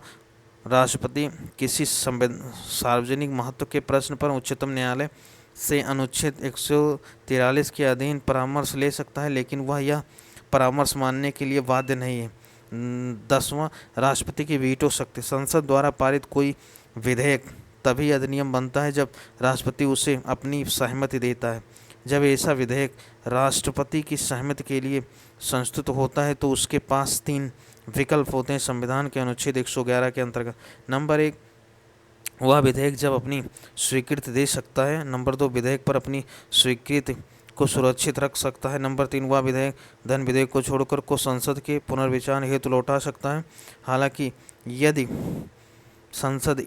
राष्ट्रपति किसी सार्वजनिक महत्व के प्रश्न पर उच्चतम न्यायालय से अनुच्छेद 143 के अधीन परामर्श ले सकता है, लेकिन वह यह परामर्श मानने के लिए बाध्य नहीं है। 10वां राष्ट्रपति की वीटो शक्ति। संसद द्वारा पारित कोई विधेयक तभी अधिनियम बनता है जब राष्ट्रपति उसे अपनी सहमति देता है। जब ऐसा विधेयक राष्ट्रपति की सहमति के लिए संस्तुत होता है तो उसके पास 3 विकल्प होते हैं संविधान के अनुच्छेद 111 के अंतर्गत। नंबर 1, वह विधेयक जब अपनी स्वीकृति दे सकता है। नंबर 2, विधेयक पर अपनी स्वीकृति को सुरक्षित रख सकता है। नंबर 3, वह विधेयक धन विधेयक को छोड़कर को संसद के पुनर्विचार हेतु लौटा सकता है। हालांकि यदि संसद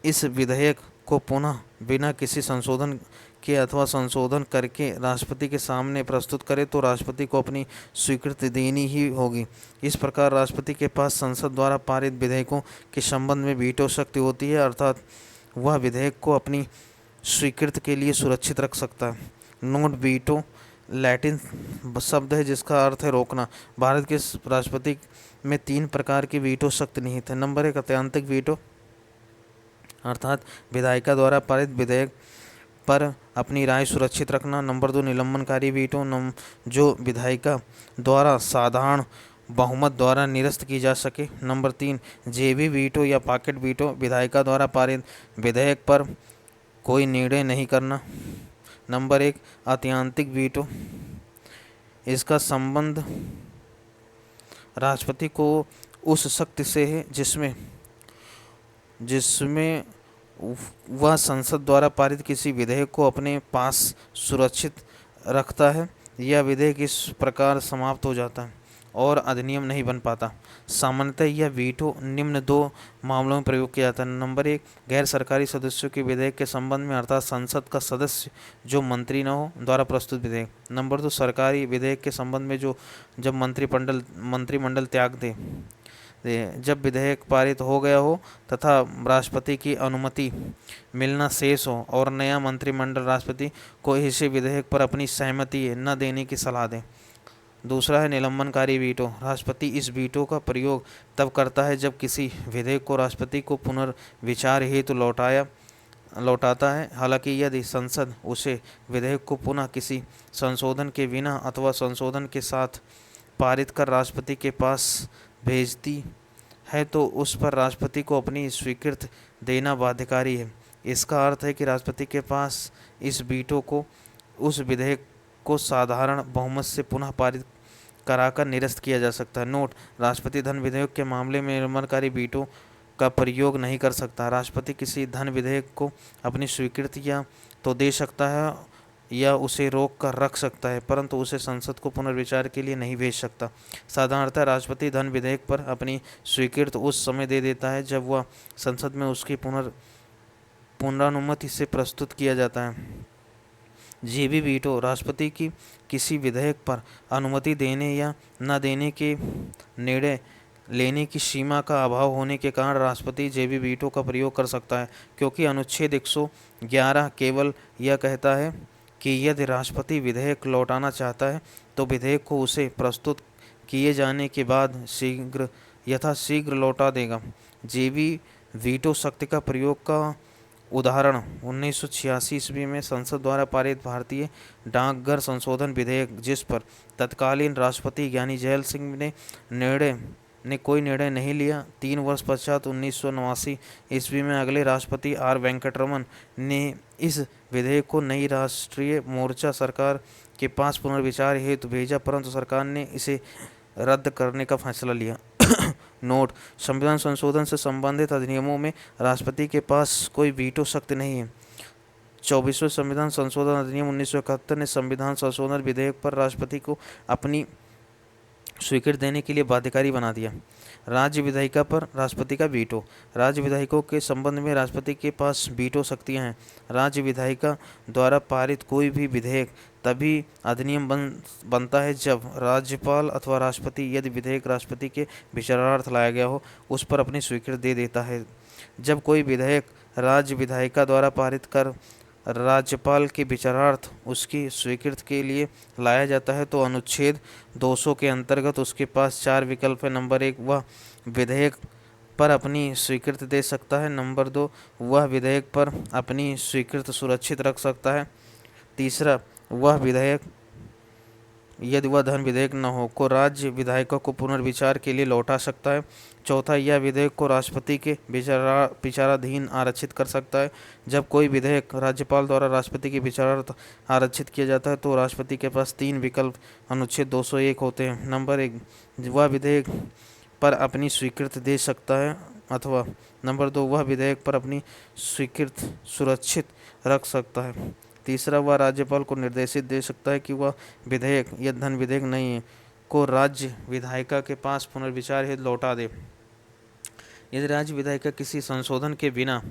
इस विधेयक को पुनः बिना किसी संशोधन के अथवा संशोधन करके राष्ट्रपति के सामने प्रस्तुत करे तो राष्ट्रपति को अपनी स्वीकृति देनी ही होगी। इस प्रकार राष्ट्रपति के पास संसद द्वारा पारित विधेयकों के संबंध में वीटो शक्ति होती है, अर्थात वह विधेयक को अपनी स्वीकृति के लिए सुरक्षित रख सकता है। नोट, वीटो लैटिन शब्द है जिसका अर्थ है रोकना। भारत के राष्ट्रपति में 3 प्रकार की वीटो शक्ति निहित है। नंबर 1, ऐतिहासिक वीटो अर्थात विधायिका द्वारा पारित विधेयक पर अपनी राय सुरक्षित रखना। नंबर 2, निलंबनकारी वीटो जो विधायिका द्वारा साधारण बहुमत द्वारा निरस्त की जा सके। नंबर 3, जेबी वीटो या पॉकेट वीटो विधायिका द्वारा पारित विधेयक पर कोई निर्णय नहीं करना। नंबर 1, ऐतिहासिक वीटो, इसका संबंध राष्ट्रपति को उस शक्ति से है जिसमें वह संसद द्वारा पारित किसी विधेयक को अपने पास सुरक्षित रखता है। यह विधेयक इस प्रकार समाप्त हो जाता है और अधिनियम नहीं बन पाता। सामान्यतः यह वीटो निम्न 2 मामलों में प्रयोग किया जाता है। नंबर 1, गैर सरकारी सदस्यों के विधेयक के संबंध में अर्थात संसद का सदस्य जो मंत्री न हो द्वारा प्रस्तुत विधेयक। नंबर 2, सरकारी विधेयक के संबंध में जब मंत्रिमंडल त्याग दे जब विधेयक पारित हो गया हो तथा राष्ट्रपति की अनुमति मिलना शेष हो और नया मंत्रिमंडल राष्ट्रपति को इसी विधेयक पर अपनी सहमति न देने की सलाह दे। दूसरा है निलंबनकारी वीटो। राष्ट्रपति इस वीटो का प्रयोग तब करता है जब किसी विधेयक को राष्ट्रपति को पुनर्विचार हेतु लौटाता है। हालांकि यदि संसद उसे विधेयक को पुनः किसी संशोधन के बिना अथवा संशोधन के साथ पारित कर राष्ट्रपति के पास भेजती है तो उस पर राष्ट्रपति को अपनी स्वीकृति देना बाध्यकारी है। इसका अर्थ है कि राष्ट्रपति के पास इस वीटो को उस विधेयक को साधारण बहुमत से पुनः पारित कराकर निरस्त किया जा सकता है। नोट, राष्ट्रपति धन विधेयक के मामले में निलंबनकारी वीटो का प्रयोग नहीं कर सकता। राष्ट्रपति किसी धन विधेयक को अपनी स्वीकृति या तो दे सकता है या उसे रोक कर रख सकता है, परंतु उसे संसद को पुनर्विचार के लिए नहीं भेज सकता। साधारणतः राष्ट्रपति धन विधेयक पर अपनी स्वीकृति उस समय दे देता है जब वह संसद में उसकी पुनरानुमति से प्रस्तुत किया जाता है। जेबी वीटो, राष्ट्रपति की किसी विधेयक पर अनुमति देने या न देने के निर्णय लेने की सीमा का अभाव होने के कारण राष्ट्रपति जेबी वीटो का प्रयोग कर सकता है, क्योंकि अनुच्छेद 111 केवल यह कहता है कि यदि राष्ट्रपति विधेयक लौटाना चाहता है तो विधेयक को उसे प्रस्तुत किए जाने के बाद यथाशीघ्र लौटा देगा। जेबी वीटो शक्ति का प्रयोग का उदाहरण 1986 ईस्वी में संसद द्वारा पारित भारतीय डाकघर संशोधन विधेयक, जिस पर तत्कालीन राष्ट्रपति ज्ञानी जैल सिंह ने कोई निर्णय नहीं लिया। 3 वर्ष पश्चात 1989 ईस्वी में अगले राष्ट्रपति आर वेंकटरमन ने इस विधेयक को नई राष्ट्रीय मोर्चा सरकार के पास पुनर्विचार हेतु भेजा, परंतु सरकार ने इसे रद्द करने का फैसला लिया। नोट, संविधान संशोधन से संबंधित अधिनियमों में राष्ट्रपति के पास कोई वीटो शक्ति नहीं है। 24वें संविधान संशोधन अधिनियम 1971 ने संविधान संशोधन विधेयक पर राष्ट्रपति को अपनी स्वीकृति देने के लिए बाध्यकारी बना दिया। राज्य विधायिका पर राष्ट्रपति का वीटो। राज्य विधायकों के संबंध में राष्ट्रपति के पास वीटो शक्तियां हैं। राज्य विधायिका द्वारा पारित कोई भी विधेयक तभी अधिनियम बनता है जब राज्यपाल अथवा राष्ट्रपति, यदि विधेयक राष्ट्रपति के विचारार्थ लाया गया हो, उस पर अपनी स्वीकृति दे देता है। जब कोई विधेयक राज्य विधायिका द्वारा पारित कर राज्यपाल के विचारार्थ उसकी स्वीकृति के लिए लाया जाता है तो अनुच्छेद 200 के अंतर्गत उसके पास 4 विकल्प है। नंबर 1, वह विधेयक पर अपनी स्वीकृति दे सकता है। नंबर 2, वह विधेयक पर अपनी स्वीकृति सुरक्षित रख सकता है। तीसरा, वह विधेयक यदि वह धन विधेयक न हो को राज्य विधायिका को पुनर्विचार के लिए लौटा सकता है। चौथा, यह विधेयक को राष्ट्रपति के विचाराधीन आरक्षित कर सकता है। जब कोई विधेयक राज्यपाल द्वारा राष्ट्रपति के विचारार्थ आरक्षित किया जाता है तो राष्ट्रपति के पास 3 विकल्प अनुच्छेद 201 होते हैं। नंबर 1, वह विधेयक पर अपनी स्वीकृति दे सकता है, अथवा नंबर 2, वह विधेयक पर अपनी स्वीकृति सुरक्षित रख सकता है। तीसरा, वह राज्यपाल को निर्देशित दे सकता है कि वह विधेयक या धन विधेयक नहीं है को राज्य विधायिका के पास पुनर्विचार हेतु लौटा दे। यदि राज्य विधायिका किसी संशोधन के बिना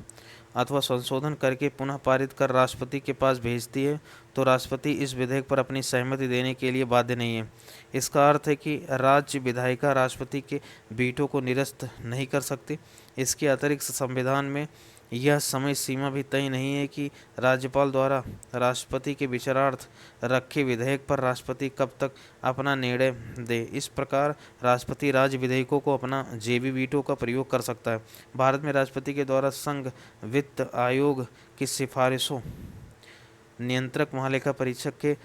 अथवा संशोधन करके पुनः पारित कर राष्ट्रपति के पास भेजती है तो राष्ट्रपति इस विधेयक पर अपनी सहमति देने के लिए बाध्य नहीं है। इसका अर्थ है कि राज्य विधायिका राष्ट्रपति के वीटो को निरस्त नहीं कर सकती। इसके अतिरिक्त संविधान में यह समय सीमा भी तय नहीं है कि राज्यपाल द्वारा राष्ट्रपति के विचारार्थ रखे विधेयक पर राष्ट्रपति कब तक अपना निर्णय दे। इस प्रकार राष्ट्रपति राज्य विधेयकों को अपना जेबी वीटो का प्रयोग कर सकता है। भारत में राष्ट्रपति के द्वारा संघ वित्त आयोग की सिफारिशों, नियंत्रक महालेखा परीक्षक के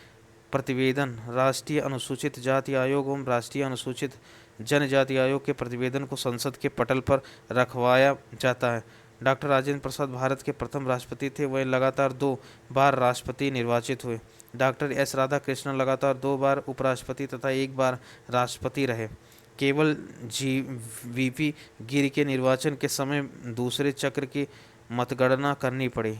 प्रतिवेदन, राष्ट्रीय अनुसूचित जाति आयोग एवं राष्ट्रीय अनुसूचित जनजाति आयोग के प्रतिवेदन को संसद के पटल पर रखवाया जाता है। डॉक्टर राजेंद्र प्रसाद भारत के प्रथम राष्ट्रपति थे। वह लगातार 2 बार राष्ट्रपति निर्वाचित हुए। डॉक्टर एस राधाकृष्णन लगातार 2 बार उपराष्ट्रपति तथा 1 बार राष्ट्रपति रहे। केवल वीपी गिरि के निर्वाचन के समय दूसरे चक्र की मतगणना करनी पड़ी।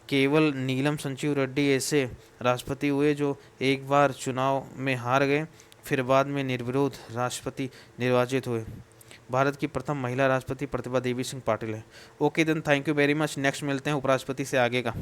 केवल नीलम संजीव रेड्डी ऐसे राष्ट्रपति हुए जो 1 बार चुनाव में हार गए, फिर बाद में निर्विरोध राष्ट्रपति निर्वाचित हुए। भारत की प्रथम महिला राष्ट्रपति प्रतिभा देवी सिंह पाटिल है। Okay then, thank you very much. Next मिलते हैं उपराष्ट्रपति से आगे का।